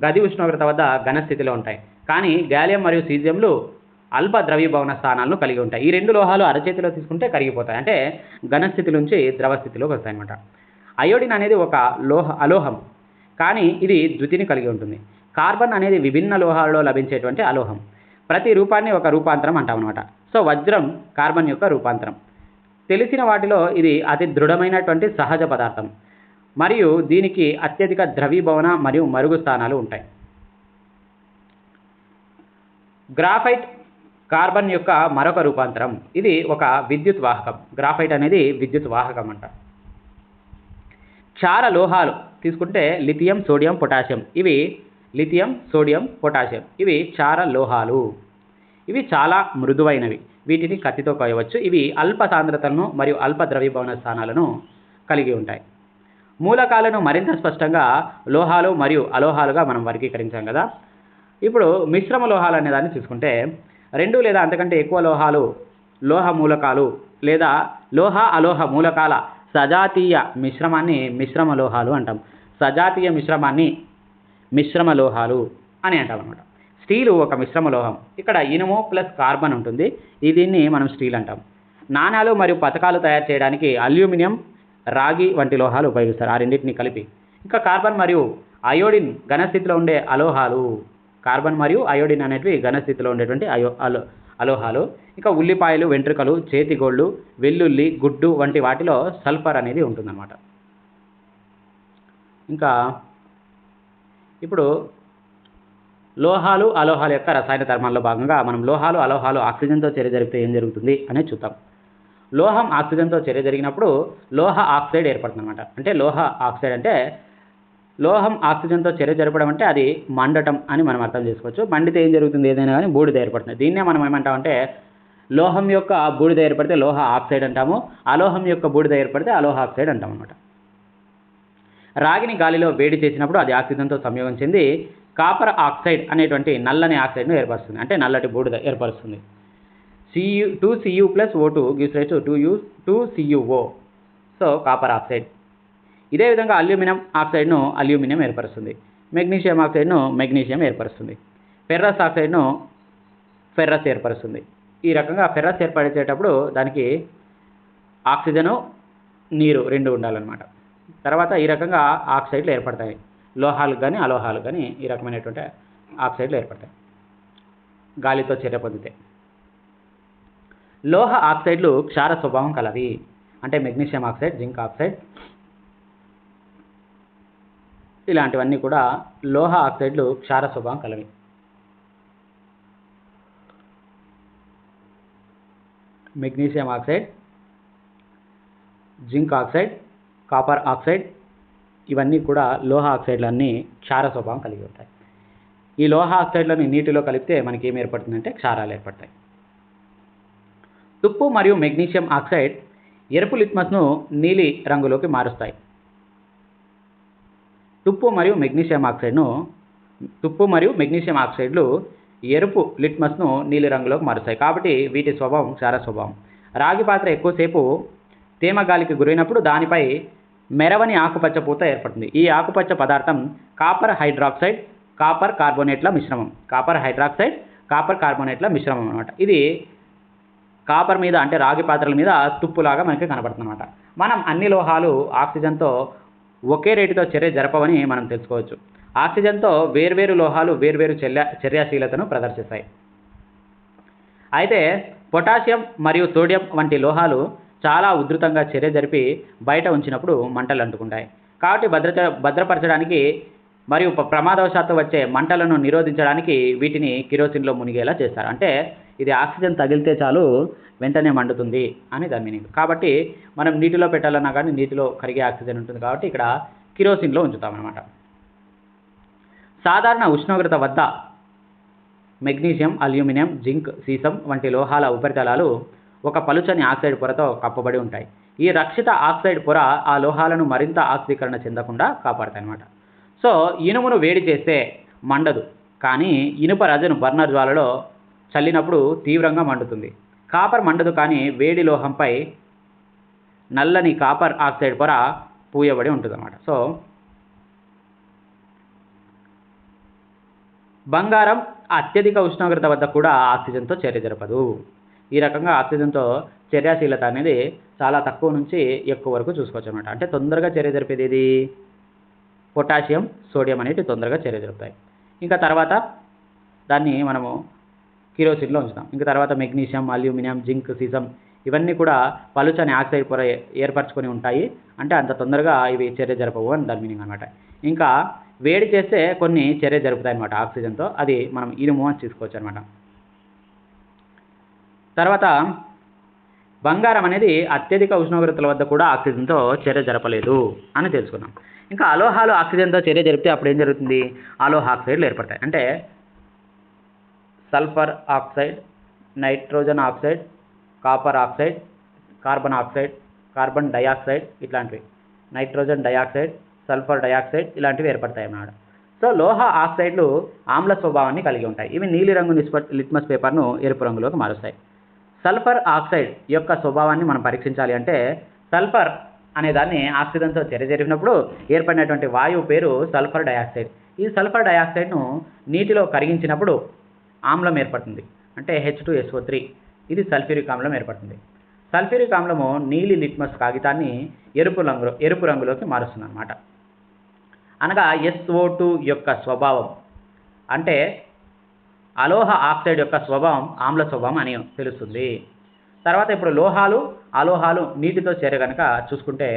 గది ఉష్ణోగ్రత వద్ద ఘన స్థితిలో ఉంటాయి. కానీ గాలియం మరియు సీజియంలు అల్ప ద్రవీభవన స్థానాలను కలిగి ఉంటాయి. ఈ రెండు లోహాలు అరచేతిలో తీసుకుంటే కరిగిపోతాయి, అంటే ఘన స్థితి నుంచి ద్రవ స్థితిలోకి వస్తాయి అన్నమాట. అయోడిన్ అనేది ఒక అలోహం, కానీ ఇది ద్యుతిని కలిగి ఉంటుంది. కార్బన్ అనేది విభిన్న లోహాలలో లభించేటువంటి అలోహం. ప్రతి రూపాన్ని ఒక రూపాంతరం అంటాం అనమాట. సో వజ్రం కార్బన్ యొక్క రూపాంతరం. తెలిసిన వాటిలో ఇది అతి దృఢమైనటువంటి సహజ పదార్థం మరియు దీనికి అత్యధిక ద్రవీభవన మరియు మరుగు స్థానాలు ఉంటాయి. గ్రాఫైట్ కార్బన్ యొక్క మరొక రూపాంతరం. ఇది ఒక విద్యుత్ వాహకం. గ్రాఫైట్ అనేది విద్యుత్ వాహకం అంట. క్షార లోహాలు తీసుకుంటే లిథియం, సోడియం, పొటాషియం. ఇవి క్షార లోహాలు. ఇవి చాలా మృదువైనవి, వీటిని కత్తితో కోయవచ్చు. ఇవి అల్ప సాంద్రతలను మరియు అల్ప ద్రవీభవన స్థానాలను కలిగి ఉంటాయి. మూలకాలను మరింత స్పష్టంగా లోహాలు మరియు అలోహాలుగా మనం వర్గీకరించాం కదా. ఇప్పుడు మిశ్రమ లోహాలు అనే దాన్ని తీసుకుంటే 2 లేదా అంతకంటే ఎక్కువ లోహాలు, లోహ మూలకాలు లేదా లోహ అలోహ మూలకాల సజాతీయ మిశ్రమాన్ని మిశ్రమ లోహాలు అంటాం. సజాతీయ మిశ్రమాన్ని మిశ్రమ లోహాలు అని అంటాం అన్నమాట. స్టీలు ఒక మిశ్రమ లోహం. ఇక్కడ ఇనుము ప్లస్ కార్బన్ ఉంటుంది, దీన్ని మనం స్టీల్ అంటాం. నాణాలు మరియు పతకాలు తయారు చేయడానికి అల్యూమినియం, రాగి వంటి లోహాలు ఉపయోగిస్తారు, ఆ రెండింటిని కలిపి. ఇంకా కార్బన్ మరియు అయోడిన్ ఘనస్థితిలో ఉండే అలోహాలు. కార్బన్ మరియు అయోడిన్ అనేటివి ఘనస్థితిలో ఉండేటువంటి అలోహాలు. ఇంకా ఉల్లిపాయలు, వెంట్రుకలు, చేతిగోళ్ళు, వెల్లుల్లి, గుడ్డు వంటి వాటిలో సల్ఫర్ అనేది ఉంటుందన్నమాట. ఇంకా ఇప్పుడు లోహాలు అలోహాల యొక్క రసాయన ధర్మాల్లో భాగంగా మనం లోహాలు అలోహాలు ఆక్సిజన్తో చర్య జరిపితే ఏం జరుగుతుంది అనేది చూద్దాం. లోహం ఆక్సిజన్తో చర్య జరిగినప్పుడు లోహ ఆక్సైడ్ ఏర్పడుతుంది అనమాట. అంటే లోహ ఆక్సైడ్ అంటే లోహం ఆక్సిజన్తో చర్య జరపడం అంటే అది మండటం అని మనం అర్థం చేసుకోవచ్చు. మండితే ఏం జరుగుతుంది, ఏదైనా కానీ బూడిద ఏర్పడుతుంది. దీన్నే మనం ఏమంటామంటే లోహం యొక్క బూడిద ఏర్పడితే లోహ ఆక్సైడ్ అంటాము, అలోహం యొక్క బూడిద ఏర్పడితే అలోహ ఆక్సైడ్ అంటాం అనమాట. రాగిని గాలిలో వేడి చేసినప్పుడు అది ఆక్సిజన్తో సంయోగం చెంది కాపర్ ఆక్సైడ్ అనేటువంటి నల్లని ఆక్సైడ్ను ఏర్పరుస్తుంది, అంటే నల్లటి బూడిద ఏర్పరుస్తుంది. 2Cu + O2 gives rise to 2CuO, so copper oxide. ఇదే విధంగా అల్యూమినియం ఆక్సైడ్ను అల్యూమినియం ఏర్పరుస్తుంది. మెగ్నీషియం ఆక్సైడ్ను మెగ్నీషియం ఏర్పరుస్తుంది. ఫెర్రస్ ఆక్సైడ్ను ఫెర్రస్ ఏర్పరుస్తుంది. ఈ రకంగా ఫెర్రస్ ఏర్పరిచేటప్పుడు దానికి ఆక్సిజను, నీరు 2 ఉండాలన్నమాట. తర్వాత ఈ రకంగా ఆక్సైడ్లు ఏర్పడతాయి. లోహాలకు కానీ అలోహాలకు కానీ ఈ రకమైనటువంటి ఆక్సైడ్లు ఏర్పడతాయి గాలితో చర్య పొందితే. లోహ ఆక్సైడ్లు క్షార స్వభావం కలవి, అంటే మెగ్నీషియం ఆక్సైడ్, జింక్ ఆక్సైడ్ ఇలాంటివన్నీ కూడా లోహ ఆక్సైడ్లు క్షార స్వభావం కలవి. Magnesium oxide, zinc oxide, copper oxide ఇవన్నీ కూడా లోహ ఆక్సైడ్లన్నీ క్షార స్వభావం కలిగి ఉంటాయి. ఈ లోహ ఆక్సైడ్లను నీటిలో కలిపితే మనకి ఏం ఏర్పడుతుందంటే క్షారాలు ఏర్పడతాయి. తుప్పు మరియు మెగ్నీషియం ఆక్సైడ్ ఎరుపు లిట్మస్ను నీలి రంగులోకి మారుస్తాయి. తుప్పు మరియు మెగ్నీషియం ఆక్సైడ్లు ఎరుపు లిట్మస్ను నీలిరంగులోకి మారుస్తాయి. కాబట్టి వీటి స్వభావం క్షార స్వభావం. రాగి పాత్ర ఎక్కువసేపు తేమ గాలికి గురైనప్పుడు దానిపై మెరవని ఆకుపచ్చ పూత ఏర్పడుతుంది. ఈ ఆకుపచ్చ పదార్థం కాపర్ హైడ్రాక్సైడ్ కాపర్ కార్బోనేట్ల మిశ్రమం అనమాట. ఇది కాపర్ మీద అంటే రాగి పాత్రల మీద తుప్పులాగా మనకి కనబడుతుంది అనమాట. మనం అన్ని లోహాలు ఆక్సిజన్తో ఒకే రేటుతో చర్య జరపవని మనం తెలుసుకోవచ్చు. ఆక్సిజన్తో వేర్వేరు లోహాలు వేర్వేరు చర్యాశీలతను ప్రదర్శిస్తాయి. అయితే పొటాషియం మరియు సోడియం వంటి లోహాలు చాలా ఉధృతంగా చర్య జరిపి బయట ఉంచినప్పుడు మంటలు అంటుకుంటాయి. కాబట్టి భద్రపరచడానికి మరియు ప్రమాదవశాత్తు వచ్చే మంటలను నిరోధించడానికి వీటిని కిరోసిన్లో మునిగేలా చేస్తారు. అంటే ఇది ఆక్సిజన్ తగిలితే చాలు వెంటనే మండుతుంది అని దాని మీనింగ్. కాబట్టి మనం నీటిలో పెట్టాలన్నా కానీ నీటిలో కరిగే ఆక్సిజన్ ఉంటుంది కాబట్టి ఇక్కడ కిరోసిన్లో ఉంచుతామన్నమాట. సాధారణ ఉష్ణోగ్రత వద్ద మెగ్నీషియం, అల్యూమినియం, జింక్, సీసం వంటి లోహాల ఉపరితలాలు ఒక పలుచని ఆక్సైడ్ పొరతో కప్పబడి ఉంటాయి. ఈ రక్షిత ఆక్సైడ్ పొర ఆ లోహాలను మరింత ఆక్సీకరణ చెందకుండా కాపాడతాయి అన్నమాట. సో ఇనుమును వేడి చేస్తే మండదు, కానీ ఇనుప రజను బర్నర్ జ్వాలలో చల్లినప్పుడు తీవ్రంగా మండుతుంది. కాపర్ మండదు, కానీ వేడి లోహంపై నల్లని కాపర్ ఆక్సైడ్ పొర పూయబడి ఉంటుంది అన్నమాట. సో బంగారం అత్యధిక ఉష్ణోగ్రత వద్ద కూడా ఆక్సిజన్తో చర్య జరపదు. ఈ రకంగా ఆక్సిజన్తో చర్యాశీలత అనేది చాలా తక్కువ నుంచి ఎక్కువ వరకు చూసుకోవచ్చు అనమాట. అంటే తొందరగా చర్య జరిపేది ఏది? పొటాషియం, సోడియం అనేవి తొందరగా చర్య జరుపుతాయి. ఇంకా తర్వాత దాన్ని మనము కిరోసిన్లో ఉంచుతాం. ఇంకా తర్వాత మెగ్నీషియం, అల్యూమినియం, జింక్, సీసం ఇవన్నీ కూడా పలుచని ఆక్సైడ్ పొర ఏర్పరచుకొని ఉంటాయి. అంటే అంత తొందరగా ఇవి చర్య జరపవు అని దాని మీనింగ్ అనమాట. ఇంకా వేడి చేస్తే కొన్ని చర్య జరుపుతాయి అన్నమాట ఆక్సిజన్తో. అది మనం ఇనుము అని తీసుకోవచ్చు అనమాట. తర్వాత బంగారం అనేది అత్యధిక ఉష్ణోగ్రతల వద్ద కూడా ఆక్సిజన్తో చర్య జరపలేదు అని తెలుసుకున్నాం. ఇంకా అలోహాలు ఆక్సిజన్తో చర్య జరిపితే అప్పుడు ఏం జరుగుతుంది? అలోహ ఆక్సైడ్లు ఏర్పడతాయి. అంటే sulphur oxide, nitrogen oxide, copper oxide, carbon oxide, carbon dioxide ఇట్లాంటివి, నైట్రోజన్ డయాక్సైడ్, సల్ఫర్ డయాక్సైడ్ ఇలాంటివి ఏర్పడతాయి అన్నమాట. సో లోహ ఆక్సైడ్లు ఆమ్ల స్వభావాన్ని కలిగి ఉంటాయి. ఇవి నీలిరంగు లిట్మస్ పేపర్ను ఎరుపు రంగులోకి మారుస్తాయి. సల్ఫర్ ఆక్సైడ్ యొక్క స్వభావాన్ని మనం పరీక్షించాలి అంటే సల్ఫర్ అనే దాన్ని ఆక్సిజన్తో చర్య జరిపినప్పుడు ఏర్పడినటువంటి వాయువు పేరు సల్ఫర్ డయాక్సైడ్. ఈ సల్ఫర్ డయాక్సైడ్ను నీటిలో కరిగించినప్పుడు ఆమ్లం ఏర్పడుతుంది. అంటే H2SO3. ఇది సల్ఫ్యూరిక్ ఆమ్లం ఏర్పడుతుంది. సల్ఫ్యూరిక్ ఆమ్లము నీలి లిట్మస్ కాగితాన్ని ఎరుపు రంగులోకి మారుస్తుంది అన్నమాట. అనగా SO2 యొక్క స్వభావం అంటే అలోహ ఆక్సైడ్ యొక్క స్వభావం ఆమ్ల స్వభావం అని తెలుస్తుంది. తర్వాత ఇప్పుడు అలోహాలు నీటితో చర్య కనుక చూసుకుంటే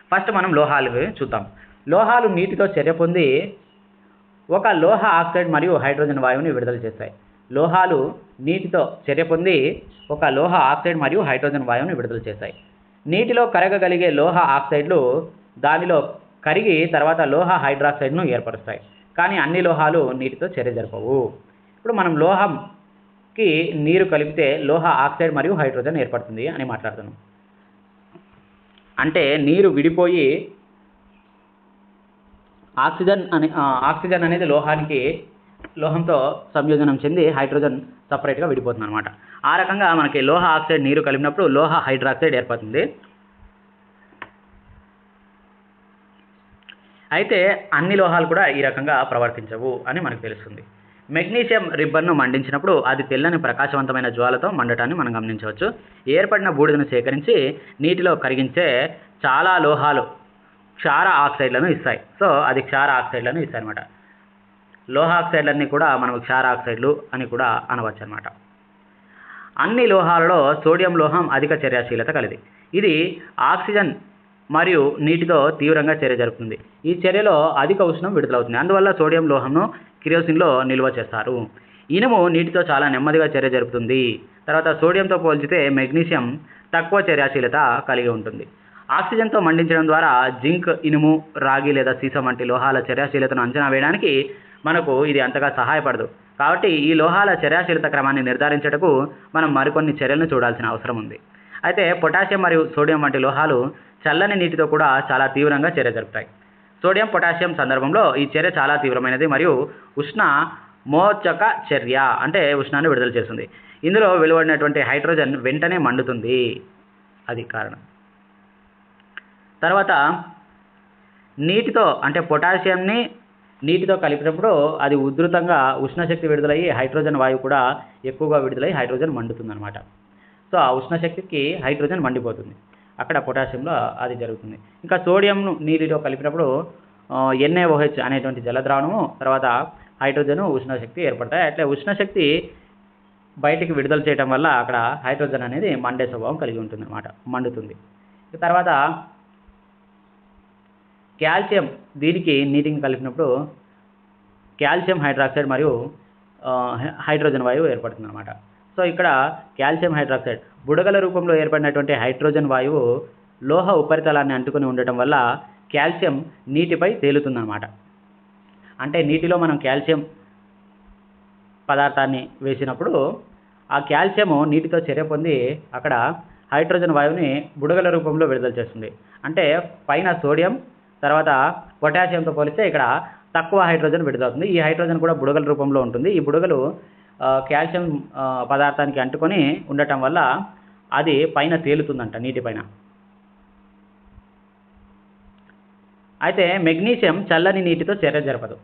ఫస్ట్ మనం లోహాలు చూద్దాం. లోహాలు నీటితో చర్య పొంది ఒక లోహ ఆక్సైడ్ మరియు హైడ్రోజన్ వాయువుని విడుదల చేస్తాయి. లోహాలు నీటితో చర్య పొంది ఒక లోహ ఆక్సైడ్ మరియు హైడ్రోజన్ వాయువుని విడుదల చేస్తాయి. నీటిలో కరగగలిగే లోహ ఆక్సైడ్లు దానిలో కరిగి తర్వాత లోహ హైడ్రాక్సైడ్ను ఏర్పరుస్తాయి. కానీ అన్ని లోహాలు నీటితో చర్య జరపవు. ఇప్పుడు మనం లోహంకి నీరు కలిపితే లోహ ఆక్సైడ్ మరియు హైడ్రోజన్ ఏర్పడుతుంది అని మాట్లాడుతున్నాం. అంటే నీరు విడిపోయి ఆక్సిజన్ అనేది లోహంతో సంయోజనం చెంది హైడ్రోజన్ సపరేట్గా విడిపోతుంది అనమాట. ఆ రకంగా మనకి లోహ ఆక్సైడ్ నీరు కలిపినప్పుడు లోహ హైడ్రాక్సైడ్ ఏర్పడుతుంది. అయితే అన్ని లోహాలు కూడా ఈ రకంగా ప్రవర్తించవు అని మనకు తెలుస్తుంది. మెగ్నీషియం రిబ్బన్ను మండించినప్పుడు అది తెల్లని ప్రకాశవంతమైన జ్వాలతో మండటాన్ని మనం గమనించవచ్చు. ఏర్పడిన బూడిదను సేకరించి నీటిలో కరిగించే చాలా లోహాలు క్షార ఆక్సైడ్లను ఇస్తాయి. సో అది క్షార ఆక్సైడ్లను ఇస్తాయి అనమాట. లోహ ఆక్సైడ్లన్నీ కూడా మనం క్షార ఆక్సైడ్లు అని కూడా అనవచ్చు అనమాట. అన్ని లోహాలలో సోడియం లోహం అధిక చర్యాశీలత కలది. ఇది ఆక్సిజన్ మరియు నీటితో తీవ్రంగా చర్య జరుపుతుంది. ఈ చర్యలో అధిక ఉష్ణం విడుదలవుతుంది. అందువల్ల సోడియం లోహంను కిరోసిన్లో నిల్వ చేస్తారు. ఇనుము నీటితో చాలా నెమ్మదిగా చర్య జరుపుతుంది. తర్వాత సోడియంతో పోల్చితే మెగ్నీషియం తక్కువ చర్యాశీలత కలిగి ఉంటుంది. ఆక్సిజన్తో మండించడం ద్వారా జింక్, ఇనుము, రాగి లేదా సీసం వంటి లోహాల చర్యాశీలతను అంచనా వేయడానికి మనకు ఇది అంతగా సహాయపడదు. కాబట్టి ఈ లోహాల చర్యాశీలత క్రమాన్ని నిర్ధారించటకు మనం మరికొన్ని చర్యలను చూడాల్సిన అవసరం ఉంది. అయితే పొటాషియం మరియు సోడియం వంటి లోహాలు చల్లని నీటితో కూడా చాలా తీవ్రంగా చర్య జరుపుతాయి. సోడియం పొటాషియం సందర్భంలో ఈ చర్య చాలా తీవ్రమైనది మరియు ఉష్ణ మోచక చర్య అంటే ఉష్ణాన్ని విడుదల చేస్తుంది. ఇందులో వెలువడినటువంటి హైడ్రోజన్ వెంటనే మండుతుంది, అది కారణం. తర్వాత నీటితో అంటే పొటాషియంని నీటితో కలిపినప్పుడు అది ఉధృతంగా ఉష్ణశక్తి విడుదలయ్యి హైడ్రోజన్ వాయువు కూడా ఎక్కువగా విడుదలై హైడ్రోజన్ మండుతుంది అనమాట. సో ఆ ఉష్ణశక్తికి హైడ్రోజన్ మండిపోతుంది, అక్కడ పొటాషియంలో అది జరుగుతుంది. ఇంకా సోడియంను నీటితో కలిపినప్పుడు NaOH అనేటువంటి జలద్రావణము తర్వాత హైడ్రోజన్ ఉష్ణశక్తి ఏర్పడతాయి. అట్లే ఉష్ణశక్తి బయటికి విడుదల చేయడం వల్ల అక్కడ హైడ్రోజన్ అనేది మండే స్వభావం కలిగి ఉంటుంది అనమాట, మండుతుంది. తర్వాత కాల్షియం దీనికి నీటిని కలిపినప్పుడు కాల్షియం హైడ్రాక్సైడ్ మరియు హైడ్రోజన్ వాయువు ఏర్పడుతుంది అనమాట. సో ఇక్కడ కాల్షియం హైడ్రాక్సైడ్ బుడగల రూపంలో ఏర్పడినటువంటి హైడ్రోజన్ వాయువు లోహ ఉపరితలాన్ని అంటుకొని ఉండటం వల్ల కాల్షియం నీటిపై తేలుతుందన్నమాట. అంటే నీటిలో మనం కాల్షియం పదార్థాన్ని వేసినప్పుడు ఆ కాల్షియము నీటితో చర్య పొంది అక్కడ హైడ్రోజన్ వాయువుని బుడగల రూపంలో విడుదల చేస్తుంది. అంటే పైన సోడియం తర్వాత పొటాషియంతో పోలిస్తే ఇక్కడ తక్కువ హైడ్రోజన్ విడుదలవుతుంది. ఈ హైడ్రోజన్ కూడా బుడగల రూపంలో ఉంటుంది. ఈ బుడగలు కాల్షియం పదార్థానికి అంటుకొని ఉండటం వల్ల అది పైన తేలుతుందంట, నీటిపైన. అయితే మెగ్నీషియం చల్లని నీటితో చర్య జరపదు.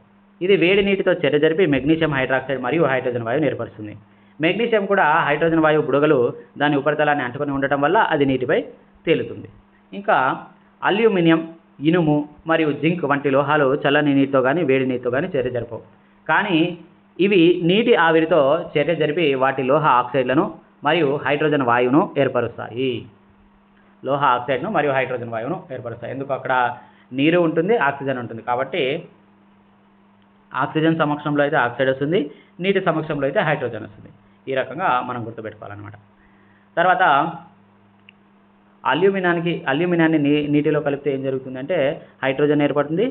ఇది వేడి నీటితో చర్య జరిపి మెగ్నీషియం హైడ్రాక్సైడ్ మరియు హైడ్రోజన్ వాయువుని ఏర్పరుస్తుంది. మెగ్నీషియం కూడా హైడ్రోజన్ వాయువు బుడగలు దాని ఉపరితలాన్ని అంటుకొని ఉండటం వల్ల అది నీటిపై తేలుతుంది. ఇంకా అల్యూమినియం, ఇనుము మరియు జింక్ వంటి లోహాలు చల్లని నీటితో కానీ వేడి నీటితో కానీ చర్య జరపవు. కానీ ఇవి నీటి ఆవిరితో చర్య జరిపి వాటి లోహ ఆక్సైడ్లను మరియు హైడ్రోజన్ వాయువును ఏర్పరుస్తాయి. లోహ ఆక్సైడ్ను మరియు హైడ్రోజన్ వాయువును ఏర్పరుస్తాయి. ఎందుకు? అక్కడ నీరు ఉంటుంది, ఆక్సిజన్ ఉంటుంది. కాబట్టి ఆక్సిజన్ సమక్షంలో అయితే ఆక్సైడ్ వస్తుంది, నీటి సమక్షంలో అయితే హైడ్రోజన్ వస్తుంది. ఈ రకంగా మనం గుర్తుపెట్టుకోవాలన్నమాట. తర్వాత అల్యూమినియాన్ని నీటిలో కలిపితే ఏం జరుగుతుందంటే హైడ్రోజన్ ఏర్పడుతుంది,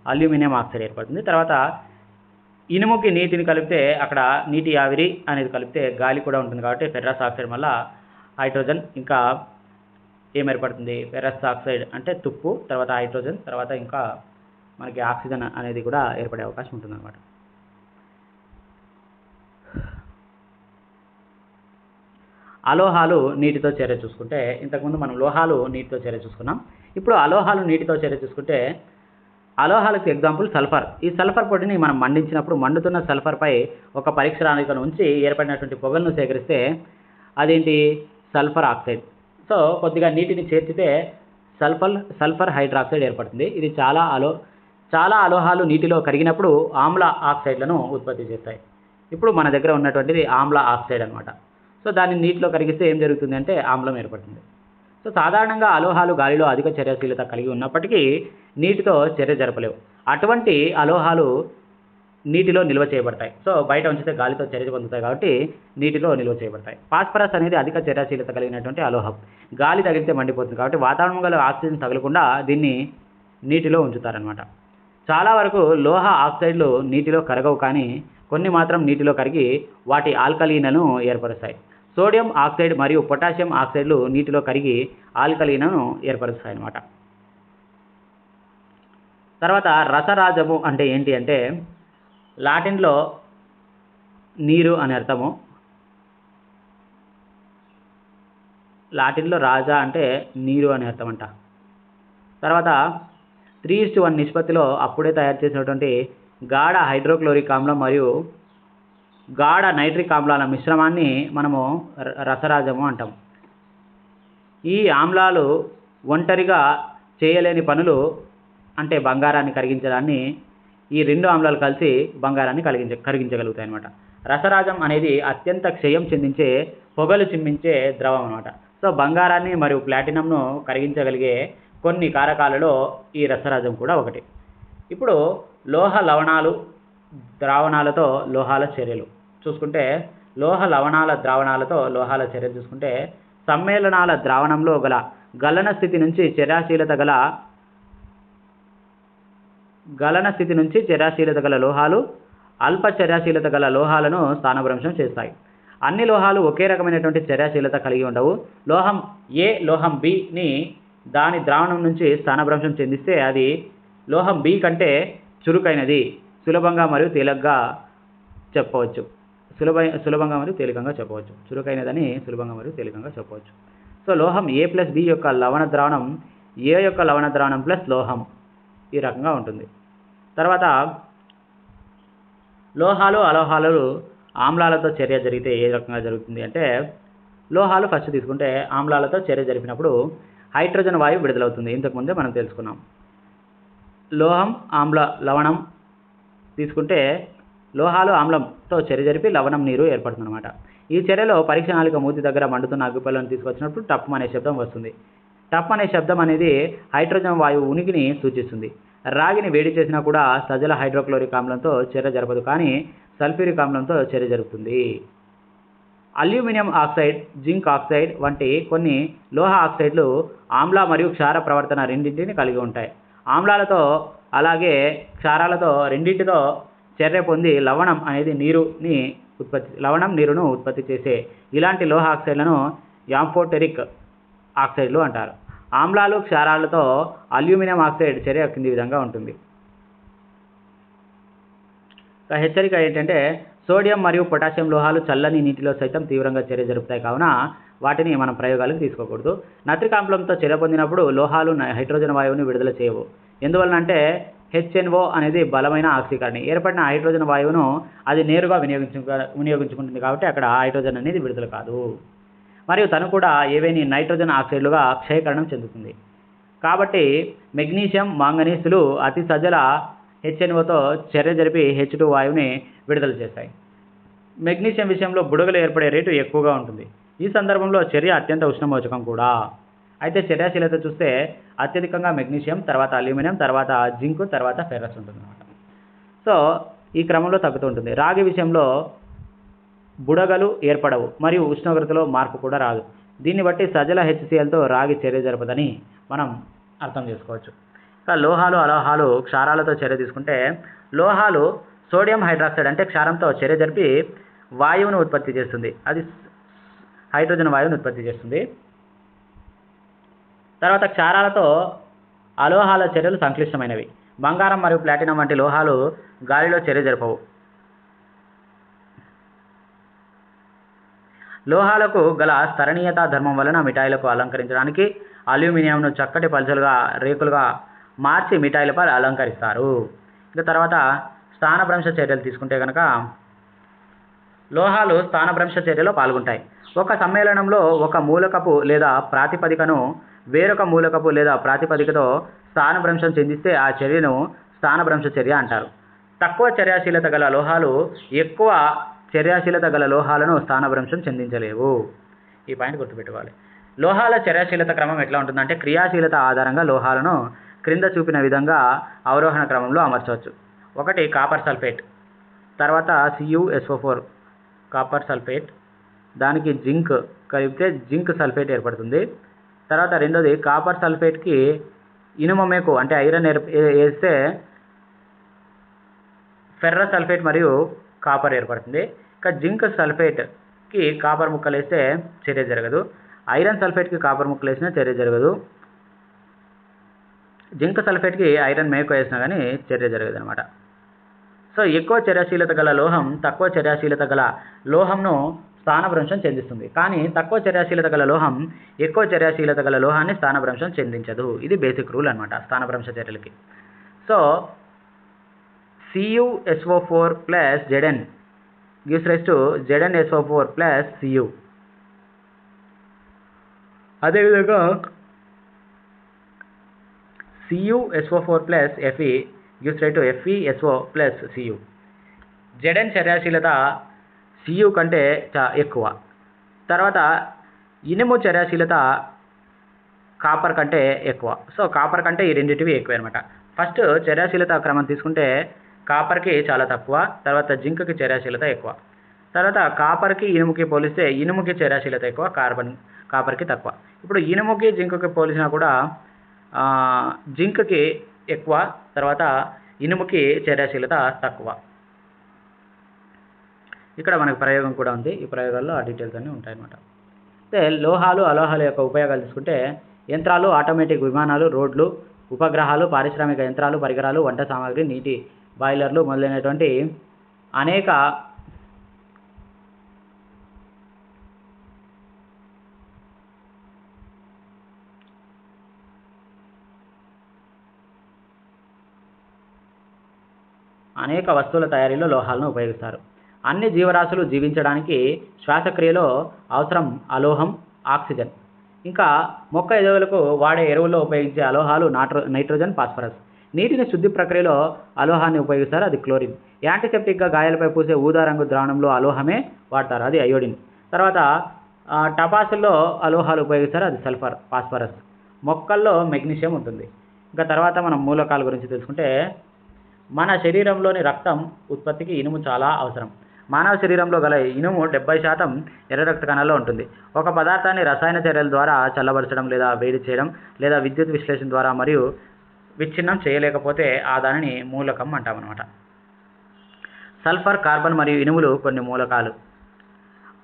అల్యూమినియం ఆక్సైడ్ ఏర్పడుతుంది. తర్వాత ఇనుముకి నీటిని కలిపితే అక్కడ నీటి ఆవిరి అనేది కలిపితే గాలి కూడా ఉంటుంది. కాబట్టి ఫెర్రస్ ఆక్సైడ్ వల్ల హైడ్రోజన్ ఇంకా ఏం ఏర్పడుతుంది? ఫెర్రస్ ఆక్సైడ్ అంటే తుప్పు, తర్వాత హైడ్రోజన్, తర్వాత ఇంకా మనకి ఆక్సిజన్ అనేది కూడా ఏర్పడే అవకాశం ఉంటుంది అన్నమాట. అలోహాలు నీటితో చర్య చూసుకుంటే, ఇంతకుముందు మనం లోహాలు నీటితో చర్య చూసుకున్నాం. ఇప్పుడు అలోహాలు నీటితో చర్య చూసుకుంటే అలోహాలకు ఎగ్జాంపుల్ సల్ఫర్. ఈ సల్ఫర్ పొడిని మనం మండించినప్పుడు మండుతున్న సల్ఫర్పై ఒక పరీక్షరానికను ఉంచి ఏర్పడినటువంటి పొగలను సేకరిస్తే అదేంటి? Sulphur oxide. సో కొద్దిగా నీటిని చేర్చితే సల్ఫర్ హైడ్రాక్సైడ్ ఏర్పడుతుంది. ఇది చాలా అలోహాలు నీటిలో కరిగినప్పుడు ఆమ్ల ఆక్సైడ్లను ఉత్పత్తి చేస్తాయి. ఇప్పుడు మన దగ్గర ఉన్నటువంటిది ఆమ్ల ఆక్సైడ్ అనమాట. సో దాన్ని నీటిలో కరిగిస్తే ఏం జరుగుతుంది అంటే ఆమ్లం ఏర్పడుతుంది. సో సాధారణంగా అలోహాలు గాలిలో అధిక చర్యశీలత కలిగి ఉన్నప్పటికీ నీటితో చర్య జరపలేవు. అటువంటి అలోహాలు నీటిలో నిల్వ చేయబడతాయి. సో బయట ఉంచితే గాలితో చర్య పొందుతాయి కాబట్టి నీటిలో నిల్వ చేయబడతాయి. ఫాస్ఫరస్ అనేది అధిక చర్యశీలత కలిగినటువంటి అలోహం. గాలి తగిలితే మండిపోతుంది కాబట్టి వాతావరణం గల ఆక్సిజన్ తగలకుండా దీన్ని నీటిలో ఉంచుతారనమాట. చాలా వరకు లోహ ఆక్సైడ్లు నీటిలో కరగవు, కానీ కొన్ని మాత్రం నీటిలో కరిగి వాటి ఆల్కలీన్లను ఏర్పరుస్తాయి. సోడియం ఆక్సైడ్ మరియు పొటాషియం ఆక్సైడ్లు నీటిలో కరిగి ఆల్కలీన్లను ఏర్పరుస్తాయి అన్నమాట. తర్వాత రసరాజము అంటే ఏంటి అంటే లాటిన్లో నీరు అని అర్థము. లాటిన్లో రాజా అంటే నీరు అని అర్థం అంట. తర్వాత 3:1 నిష్పత్తిలో అప్పుడే తయారు చేసినటువంటి గాఢ హైడ్రోక్లోరిక్ ఆమ్లం మరియు గాఢ నైట్రిక్ ఆమ్లాల మిశ్రమాన్ని మనము రసరాజము అంటాం. ఈ ఆమ్లాలు ఒంటరిగా చేయలేని పనులు, అంటే బంగారాన్ని కరిగించడాన్ని ఈ రెండు ఆమ్లాలు కలిసి బంగారాన్ని కరిగించగలుగుతాయి అన్నమాట. రసరాజం అనేది అత్యంత క్షయం చెందించే పొగలు చిమ్మించే ద్రవం అన్నమాట. సో బంగారాన్ని మరియు ప్లాటినంను కరిగించగలిగే కొన్ని కారకాలలో ఈ రసరాజం కూడా ఒకటి. ఇప్పుడు లోహ లవణాలు ద్రావణాలతో లోహాల చర్యలు చూసుకుంటే, లోహ లవణాల ద్రావణాలతో లోహాల చర్య చూసుకుంటే, సమ్మేళనాల ద్రావణంలో గల గలన స్థితి నుంచి చర్యాశీలత గల లోహాలు అల్ప చర్యాశీలత గల లోహాలను స్థానభ్రంశం చేస్తాయి. అన్ని లోహాలు ఒకే రకమైనటువంటి చర్యాశీలత కలిగి ఉండవు. లోహం ఏ లోహం బిని దాని ద్రావణం నుంచి స్థానభ్రంశం చెందిస్తే అది లోహం బి కంటే చురుకైనది, సులభంగా మరియు తేలికగా చెప్పవచ్చు. సులభంగా మరియు తేలికంగా చెప్పవచ్చు. చురుకైనదని సులభంగా మరియు తేలికంగా చెప్పవచ్చు. సో లోహం ఏ ప్లస్ బి యొక్క లవణ ద్రావణం ఏ యొక్క లవణ ద్రావణం ప్లస్ లోహం ఈ రకంగా ఉంటుంది. తర్వాత లోహాలు అలోహాలు ఆమ్లాలతో చర్య జరిగితే ఏ రకంగా జరుగుతుంది అంటే, లోహాలు ఫస్ట్ తీసుకుంటే ఆమ్లాలతో చర్య జరిపినప్పుడు హైడ్రోజన్ వాయువు విడుదలవుతుంది. ఇంతకుముందే మనం తెలుసుకున్నాం. లోహం లవణం తీసుకుంటే లోహాలు ఆమ్లంతో చర్య జరిపి లవణం నీరు ఏర్పడుతుంది అనమాట. ఈ చర్యలో పరీక్ష నాళిక మూతి దగ్గర మండుతున్న అగ్గిపుల్లను తీసుకొచ్చినప్పుడు టప్ అనే శబ్దం వస్తుంది. టప్ అనే శబ్దం అనేది హైడ్రోజన్ వాయువు ఉనికిని సూచిస్తుంది. రాగిని వేడి చేసినా కూడా సజల హైడ్రోక్లోరిక్ ఆమ్లంతో చర్య జరపదు, కానీ సల్ఫ్యూరిక్ ఆమ్లంతో చర్య జరుగుతుంది. అల్యూమినియం ఆక్సైడ్, జింక్ ఆక్సైడ్ వంటి కొన్ని లోహ ఆక్సైడ్లు ఆమ్ల మరియు క్షార ప్రవర్తన రెండింటిని కలిగి ఉంటాయి. ఆమ్లాలతో అలాగే క్షారాలతో రెండింటితో చర్య పొంది లవణం నీరును ఉత్పత్తి చేసే ఇలాంటి లోహ ఆక్సైడ్లను యాంఫోటెరిక్ ఆక్సైడ్లు అంటారు. ఆమ్లాలు క్షారాలతో అల్యూమినియం ఆక్సైడ్ చర్య కింది విధంగా ఉంటుంది. హెచ్చరిక ఏంటంటే, సోడియం మరియు పొటాషియం లోహాలు చల్లని నీటిలో సైతం తీవ్రంగా చర్య జరుపుతాయి, కావున వాటిని మనం ప్రయోగాలకు తీసుకోకూడదు. నత్రిక ఆమ్లంతో చర్య పొందినప్పుడు లోహాలు హైడ్రోజన్ వాయువుని విడుదల చేయవు. ఎందువలనంటే HNO అనేది బలమైన ఆక్సీకరణ. ఏర్పడిన హైడ్రోజన్ వాయువును అది నేరుగా వినియోగించుకుంటుంది, కాబట్టి అక్కడ హైడ్రోజన్ అనేది విడుదల కాదు. మరియు తను కూడా ఏవేని నైట్రోజన్ ఆక్సైడ్లుగా క్షయకరణం చెందుతుంది. కాబట్టి మెగ్నీషియం, మాంగనీసులు అతి సజల HNOతో చర్య జరిపి H2 వాయువుని విడుదల చేస్తాయి. మెగ్నీషియం విషయంలో బుడగలు ఏర్పడే రేటు ఎక్కువగా ఉంటుంది. ఈ సందర్భంలో చర్య అత్యంత ఉష్ణమోచకం కూడా. అయితే చర్యాశీలత చూస్తే అత్యధికంగా మెగ్నీషియం, తర్వాత అల్యూమినియం, తర్వాత జింక్, తర్వాత ఫెర్రస్ ఉంటుంది అన్నమాట. సో ఈ క్రమంలో తగ్గుతూ ఉంటుంది. రాగి విషయంలో బుడగలు ఏర్పడవు మరియు ఉష్ణోగ్రతలో మార్పు కూడా రాదు. దీన్ని బట్టి సజల HClతో రాగి చర్య జరపదని మనం అర్థం చేసుకోవచ్చు. ఇంకా లోహాలు అలోహాలు క్షారాలతో చర్య తీసుకుంటే, లోహాలు సోడియం హైడ్రాక్సైడ్ అంటే క్షారంతో చర్య జరిపి వాయువును ఉత్పత్తి చేస్తుంది. అది హైడ్రోజన్ వాయువును ఉత్పత్తి చేస్తుంది. తర్వాత క్షారాలతో అలోహాల చర్యలు సంక్లిష్టమైనవి. బంగారం మరియు ప్లాటినం వంటి లోహాలు గాలిలో చర్య జరపవు. లోహాలకు గల స్థరణీయత ధర్మం వలన మిఠాయిలకు అలంకరించడానికి అల్యూమినియంను చక్కటి పల్చలుగా రేకులుగా మార్చి మిఠాయిలపై అలంకరిస్తారు. ఇక తర్వాత స్థానభ్రంశ చర్యలు తీసుకుంటే కనుక, లోహాలు స్థానభ్రంశ చర్యలో పాల్గొంటాయి. ఒక సమ్మేళనంలో ఒక మూలకపు లేదా ప్రాతిపదికను వేరొక మూలకపు లేదా ప్రాతిపదికతో స్థానభ్రంశం చెందిస్తే ఆ చర్యను స్థానభ్రంశ చర్య అంటారు. తక్కువ చర్యాశీలత గల లోహాలు ఎక్కువ చర్యాశీలత గల లోహాలను స్థానభ్రంశం చెందించలేవు. ఈ పాయింట్ గుర్తుపెట్టుకోవాలి. లోహాల చర్యాశీలత క్రమం ఎట్లా ఉంటుందంటే, క్రియాశీలత ఆధారంగా లోహాలను క్రింద చూపిన విధంగా అవరోహణ క్రమంలో అమర్చవచ్చు. ఒకటి కాపర్ సల్ఫేట్, తర్వాత CuSO4 కాపర్ సల్ఫేట్, దానికి జింక్ కలిపితే జింక్ సల్ఫేట్ ఏర్పడుతుంది. తర్వాత రెండోది కాపర్ సల్ఫేట్కి ఇనుము మేకు అంటే ఐరన్ వేస్తే ఫెర్రస్ సల్ఫేట్ మరియు కాపర్ ఏర్పడుతుంది. ఇక జింక్ సల్ఫేట్కి కాపర్ ముక్కలు వేస్తే చర్య జరగదు. ఐరన్ సల్ఫేట్కి కాపర్ ముక్కలు వేసినా చర్య జరగదు. జింక్ సల్ఫేట్కి ఐరన్ మేకు వేసినా కానీ చర్య జరగదు అనమాట. సో ఎక్కువ చర్యాశీలత గల లోహం తక్కువ చర్యాశీలత గల లోహంను స్థానభ్రంశం చెందిస్తుంది, కానీ తక్కువ చర్యాశీలత గల లోహం ఎక్కువ చర్యాశీలత గల లోహాన్ని స్థానభ్రంశం చెందించదు. ఇది బేసిక్ రూల్ అనమాట స్థానభ్రంశ చర్యలకి. So CuSO4 + Zn gives rise to ZnSO4 + Cu. అదేవిధంగా CuSO4 + Fe gives rise to FeSO + Cu. Zn చర్యాశీలత Cu కంటే ఎక్కువ. తర్వాత ఇనుము చర్యాశీలత కాపర్ కంటే ఎక్కువ. సో కాపర్ కంటే ఈ రెండింటివి ఎక్కువ అనమాట. ఫస్ట్ చర్యాశీలత క్రమం తీసుకుంటే కాపర్కి చాలా తక్కువ, తర్వాత జింక్కి చర్యాశీలత ఎక్కువ. తర్వాత కాపర్కి ఇనుముకి పోలిస్తే ఇనుముకి చర్యాశీలత ఎక్కువ, కాపర్కి తక్కువ. ఇప్పుడు ఇనుముకి జింక్కి పోలిసినా కూడా జింక్కి ఎక్కువ, తర్వాత ఇనుముకి చర్యాశీలత తక్కువ. ఇక్కడ మనకు ప్రయోగం కూడా ఉంది. ఈ ప్రయోగాల్లో ఆ డీటెయిల్స్ అన్నీ ఉంటాయన్నమాట. అయితే లోహాలు అలోహాల యొక్క ఉపయోగాలు తీసుకుంటే, యంత్రాలు, ఆటోమేటిక్ విమానాలు, రోడ్లు, ఉపగ్రహాలు, పారిశ్రామిక యంత్రాలు, పరికరాలు, వంట సామాగ్రి, నీటి బాయిలర్లు మొదలైనటువంటి అనేక వస్తువుల తయారీలో లోహాలను ఉపయోగిస్తారు. అన్ని జీవరాశులు జీవించడానికి శ్వాసక్రియలో అవసరం అలోహం, ఆక్సిజన్. ఇంకా మొక్క ఎదుగుదలకు వాడే ఎరువుల్లో ఉపయోగించే అలోహాలు నైట్రోజన్, ఫాస్ఫరస్. నీటిని శుద్ధి ప్రక్రియలో అలోహాన్ని ఉపయోగిస్తారు, అది క్లోరిన్. యాంటీసెప్టిక్గా గాయాలపై పూసే ఊదా రంగు ద్రావణంలో అలోహమే వాడతారు, అది అయోడిన్. తర్వాత టపాసుల్లో అలోహాలు ఉపయోగిస్తారు, అది సల్ఫర్, ఫాస్ఫరస్. మొక్కల్లో మెగ్నీషియం ఉంటుంది. ఇంకా తర్వాత మనం మూలకాల గురించి తెలుసుకుంటే, మన శరీరంలోని రక్తం ఉత్పత్తికి ఇనుము చాలా అవసరం. మానవ శరీరంలో గల ఇనుము 70% ఎర్ర రక్త కణాల్లో ఉంటుంది. ఒక పదార్థాన్ని రసాయన చర్యల ద్వారా చల్లబరచడం లేదా వేడి చేయడం లేదా విద్యుత్ విశ్లేషణ ద్వారా మరియు విచ్ఛిన్నం చేయలేకపోతే ఆ దానిని మూలకం అంటామన్నమాట. సల్ఫర్, కార్బన్ మరియు ఇనుములు కొన్ని మూలకాలు.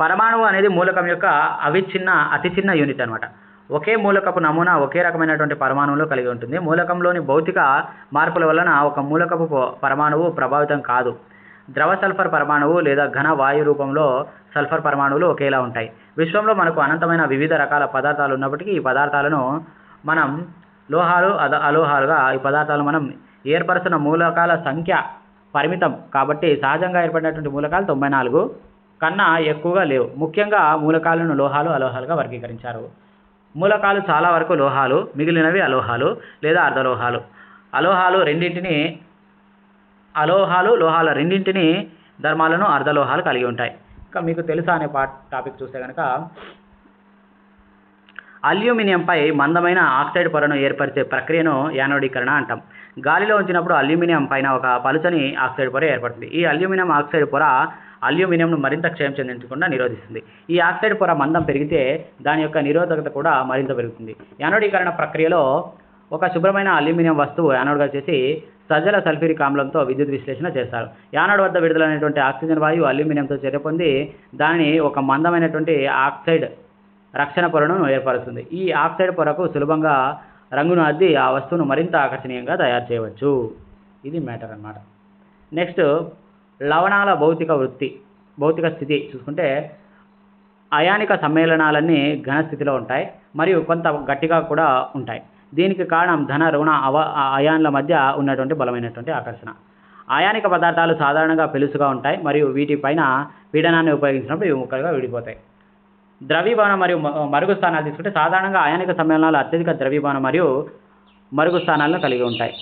పరమాణువు అనేది మూలకం యొక్క అతి చిన్న యూనిట్ అనమాట. ఒకే మూలకపు నమూనా ఒకే రకమైనటువంటి పరమాణువులో కలిగి ఉంటుంది. మూలకంలోని భౌతిక మార్పుల వలన ఒక మూలకపు పరమాణువు ప్రభావితం కాదు. ద్రవ సల్ఫర్ పరమాణువు లేదా ఘన వాయు రూపంలో సల్ఫర్ పరమాణువులు ఒకేలా ఉంటాయి. విశ్వంలో మనకు అనంతమైన వివిధ రకాల పదార్థాలు ఉన్నప్పటికీ ఈ పదార్థాలను మనం లోహాలు, అలోహాలుగా ఈ పదార్థాలు మనం ఏర్పరుస్తున్న మూలకాల సంఖ్య పరిమితం కాబట్టి సహజంగా ఏర్పడినటువంటి మూలకాలు 94 కన్నా ఎక్కువగా లేవు. ముఖ్యంగా మూలకాలను లోహాలు, అలోహాలుగా వర్గీకరించారు. మూలకాలు చాలా వరకు లోహాలు, మిగిలినవి అలోహాలు లేదా అర్ధలోహాలు. లోహాల రెండింటిని ధర్మాలను అర్ధలోహాలు కలిగి ఉంటాయి. ఇంకా మీకు తెలుసా అనే టాపిక్ చూస్తే కనుక, అల్యూమినియంపై మందమైన ఆక్సైడ్ పొరను ఏర్పరిచే ప్రక్రియను యానోడీకరణ అంటాం. గాలిలో ఉంచినప్పుడు అల్యూమినియం పైన ఒక పలుచని ఆక్సైడ్ పొర ఏర్పడుతుంది. ఈ అల్యూమినియం ఆక్సైడ్ పొర అల్యూమినియంను మరింత క్షయం చెందించకుండా నిరోధిస్తుంది. ఈ ఆక్సైడ్ పొర మందం పెరిగితే దాని యొక్క నిరోధకత కూడా మరింత పెరుగుతుంది. యానోడీకరణ ప్రక్రియలో ఒక శుభ్రమైన అల్యూమినియం వస్తువు యానోడ్గా చేసి సజల సల్ఫ్యూరిక్ ఆమ్లంతో విద్యుత్ విశ్లేషణ చేస్తారు. యానోడ్ వద్ద విడుదలైనటువంటి ఆక్సిజన్ వాయువు అల్యూమినియంతో చర్య పొంది దానిని ఒక మందమైనటువంటి ఆక్సైడ్ రక్షణ పొరను ఏర్పరుస్తుంది. ఈ ఆక్సైడ్ పొరకు సులభంగా రంగును అద్ది ఆ వస్తువును మరింత ఆకర్షణీయంగా తయారు చేయవచ్చు. ఇది మ్యాటర్ అన్నమాట. నెక్స్ట్, లవణాల భౌతిక స్థితి చూసుకుంటే, అయానిక సమ్మేళనాలన్నీ ఘన స్థితిలో ఉంటాయి మరియు కొంత గట్టిగా కూడా ఉంటాయి. దీనికి కారణం ధన, రుణ అయాన్ల మధ్య ఉన్నటువంటి బలమైనటువంటి ఆకర్షణ. అయానిక పదార్థాలు సాధారణంగా పెలుసుగా ఉంటాయి మరియు వీటిపైన పీడనాన్ని ఉపయోగించినప్పుడు ఇవి ముక్కలుగా విడిపోతాయి. ద్రవీభవనం మరియు మరుగు స్థానాలు తీసుకుంటే, సాధారణంగా అయానిక సమ్మేళనాలు అత్యధిక ద్రవీభవనం మరియు మరుగు స్థానాలను కలిగి ఉంటాయి.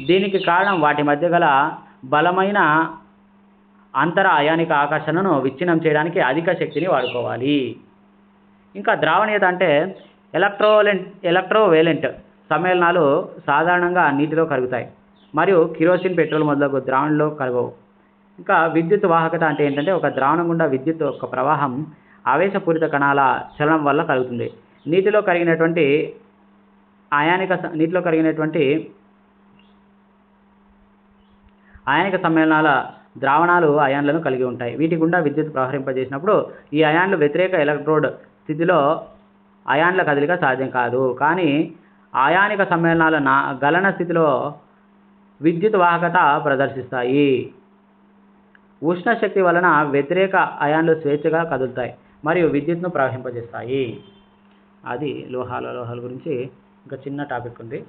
దీనికి కారణం వాటి మధ్య గల బలమైన అంతర అయానిక ఆకర్షణను విచ్ఛిన్నం చేయడానికి అధిక శక్తిని వాడుకోవాలి. ఇంకా ద్రావణీయత అంటే ఎలక్ట్రోవేలెంట్ సమ్మేళనాలు సాధారణంగా నీటిలో కరుగుతాయి మరియు కిరోసిన్, పెట్రోల్ మొదలగు ద్రావణంలో కరగవు. ఇంకా విద్యుత్ వాహకత అంటే ఏంటంటే, ఒక ద్రావణం గుండా విద్యుత్ యొక్క ప్రవాహం ఆవేశపూరిత కణాల చలనం వల్ల కలుగుతుంది. నీటిలో కరిగినటువంటి అయానిక సమ్మేళనాల ద్రావణాలు అయాన్లను కలిగి ఉంటాయి. వీటి గుండా విద్యుత్ ప్రవహింపజేసినప్పుడు ఈ అయాన్లు వ్యతిరేక ఎలక్ట్రోడ్ స్థితిలో అయాన్ల కదలిక సాధ్యం కాదు. కానీ అయానిక సమ్మేళనాల గలన స్థితిలో విద్యుత్ వాహకత ప్రదర్శిస్తాయి. ఉష్ణ శక్తి వలన వ్యతిరేక అయాన్లు స్వేచ్ఛగా కదులుతాయి మరియు విద్యుత్ను ప్రవహింపజేస్తాయి. అది లోహాల గురించి ఇంకా చిన్న టాపిక్ ఉంది.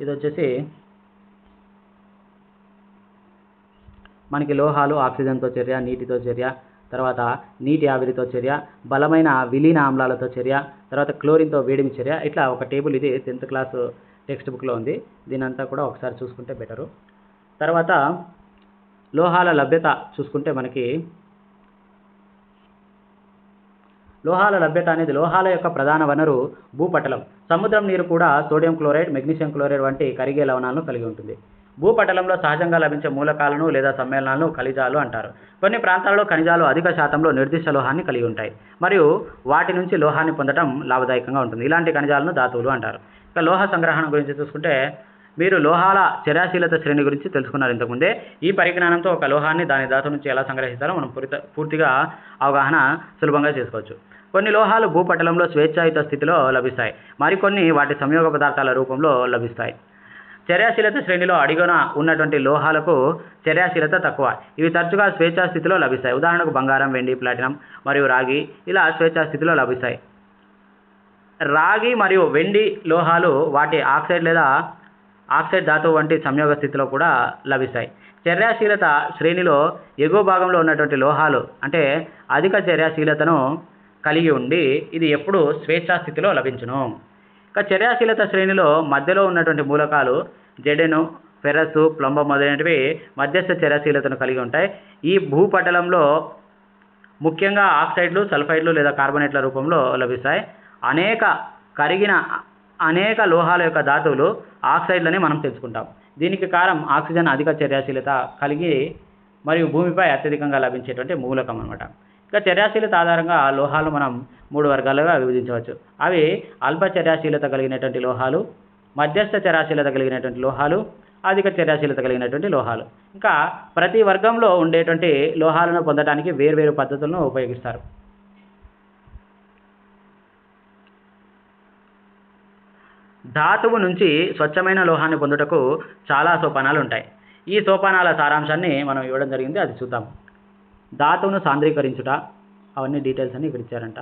ఇది వచ్చేసి మనకి లోహాలు ఆక్సిజన్తో చర్య, నీటితో చర్య, తర్వాత నీటి ఆవిరితో చర్య, బలమైన విలీన ఆమ్లాలతో చర్య, తర్వాత క్లోరిన్తో వేడిమి చర్య, ఇట్లా ఒక టేబుల్. ఇది 10th క్లాస్ టెక్స్ట్ బుక్లో ఉంది. దీనంతా కూడా ఒకసారి చూసుకుంటే బెటరు. తర్వాత లోహాల లభ్యత చూసుకుంటే, మనకి లోహాల లభ్యత అనేది లోహాల యొక్క ప్రధాన వనరు భూపటలం. సముద్రం నీరు కూడా సోడియం క్లోరైడ్, మెగ్నీషియం క్లోరైడ్ వంటి కరిగే లవణాలను కలిగి ఉంటుంది. భూపటలంలో సహజంగా లభించే మూలకాలను లేదా సమ్మేళనాలను ఖనిజాలు అంటారు. కొన్ని ప్రాంతాల్లో ఖనిజాలు అధిక శాతంలో నిర్దిష్ట లోహాన్ని కలిగి ఉంటాయి మరియు వాటి నుంచి లోహాన్ని పొందడం లాభదాయకంగా ఉంటుంది. ఇలాంటి ఖనిజాలను ధాతువులు అంటారు. ఇక లోహ సంగ్రహణ గురించి చూసుకుంటే, మీరు లోహాల చర్యాశీలత శ్రేణి గురించి తెలుసుకున్నారు ఇంతకుముందే. ఈ పరిజ్ఞానంతో ఒక లోహాన్ని దాని ధాతు నుంచి ఎలా సంగ్రహిస్తారో మనం పూర్తిగా అవగాహన సులభంగా చేసుకోవచ్చు. కొన్ని లోహాలు భూపటలంలో స్వేచ్ఛాయుత స్థితిలో లభిస్తాయి, మరికొన్ని వాటి సంయోగ పదార్థాల రూపంలో లభిస్తాయి. చర్యాశీలత శ్రేణిలో అడుగున ఉన్నటువంటి లోహాలకు చర్యాశీలత తక్కువ. ఇవి తరచుగా స్వేచ్ఛా స్థితిలో లభిస్తాయి. ఉదాహరణకు బంగారం, వెండి, ప్లాటినం మరియు రాగి ఇలా స్వేచ్ఛా స్థితిలో లభిస్తాయి. రాగి మరియు వెండి లోహాలు వాటి ఆక్సైడ్ లేదా ఆక్సైడ్ ధాతువు వంటి సంయోగ స్థితిలో కూడా లభిస్తాయి. చర్యాశీలత శ్రేణిలో ఎగువ భాగంలో ఉన్నటువంటి లోహాలు అంటే అధిక చర్యాశీలతను కలిగి ఉండి ఇది ఎప్పుడు స్వేచ్ఛా స్థితిలో లభించును. ఇక చర్యాశీలత శ్రేణిలో మధ్యలో ఉన్నటువంటి మూలకాలు జెడెను, ఫెరస్, ప్లంబం మొదలైనవి మధ్యస్థ చర్యాశీలతను కలిగి ఉంటాయి. ఈ భూపటలంలో ముఖ్యంగా ఆక్సైడ్లు, సల్ఫైడ్లు లేదా కార్బోనేట్ల రూపంలో లభిస్తాయి. అనేక లోహాల యొక్క ధాతువులు ఆక్సైడ్లని మనం తెలుసుకుంటాం. దీనికి కారణం ఆక్సిజన్ అధిక చర్యాశీలత కలిగి మరియు భూమిపై అత్యధికంగా లభించేటువంటి మూలకం అన్నమాట. ఇక చర్యాశీలత ఆధారంగా లోహాలను మనం 3 వర్గాలుగా విభజించవచ్చు. అవి అల్ప చర్యాశీలత కలిగినటువంటి లోహాలు, మధ్యస్థ చర్యాశీలత కలిగినటువంటి లోహాలు, అధిక చర్యాశీలత కలిగినటువంటి లోహాలు. ఇంకా ప్రతి వర్గంలో ఉండేటువంటి లోహాలను పొందడానికి వేర్వేరు పద్ధతులను ఉపయోగిస్తారు. ధాతువు నుంచి స్వచ్ఛమైన లోహాన్ని పొందుటకు చాలా సోపానాలు ఉంటాయి. ఈ సోపానాల సారాంశాన్ని మనం ఇవ్వడం జరిగింది, అది చూద్దాం. ధాతువును సాంద్రీకరించుట, అవన్నీ డీటెయిల్స్ అన్ని ఇక్కడ ఇచ్చారంట.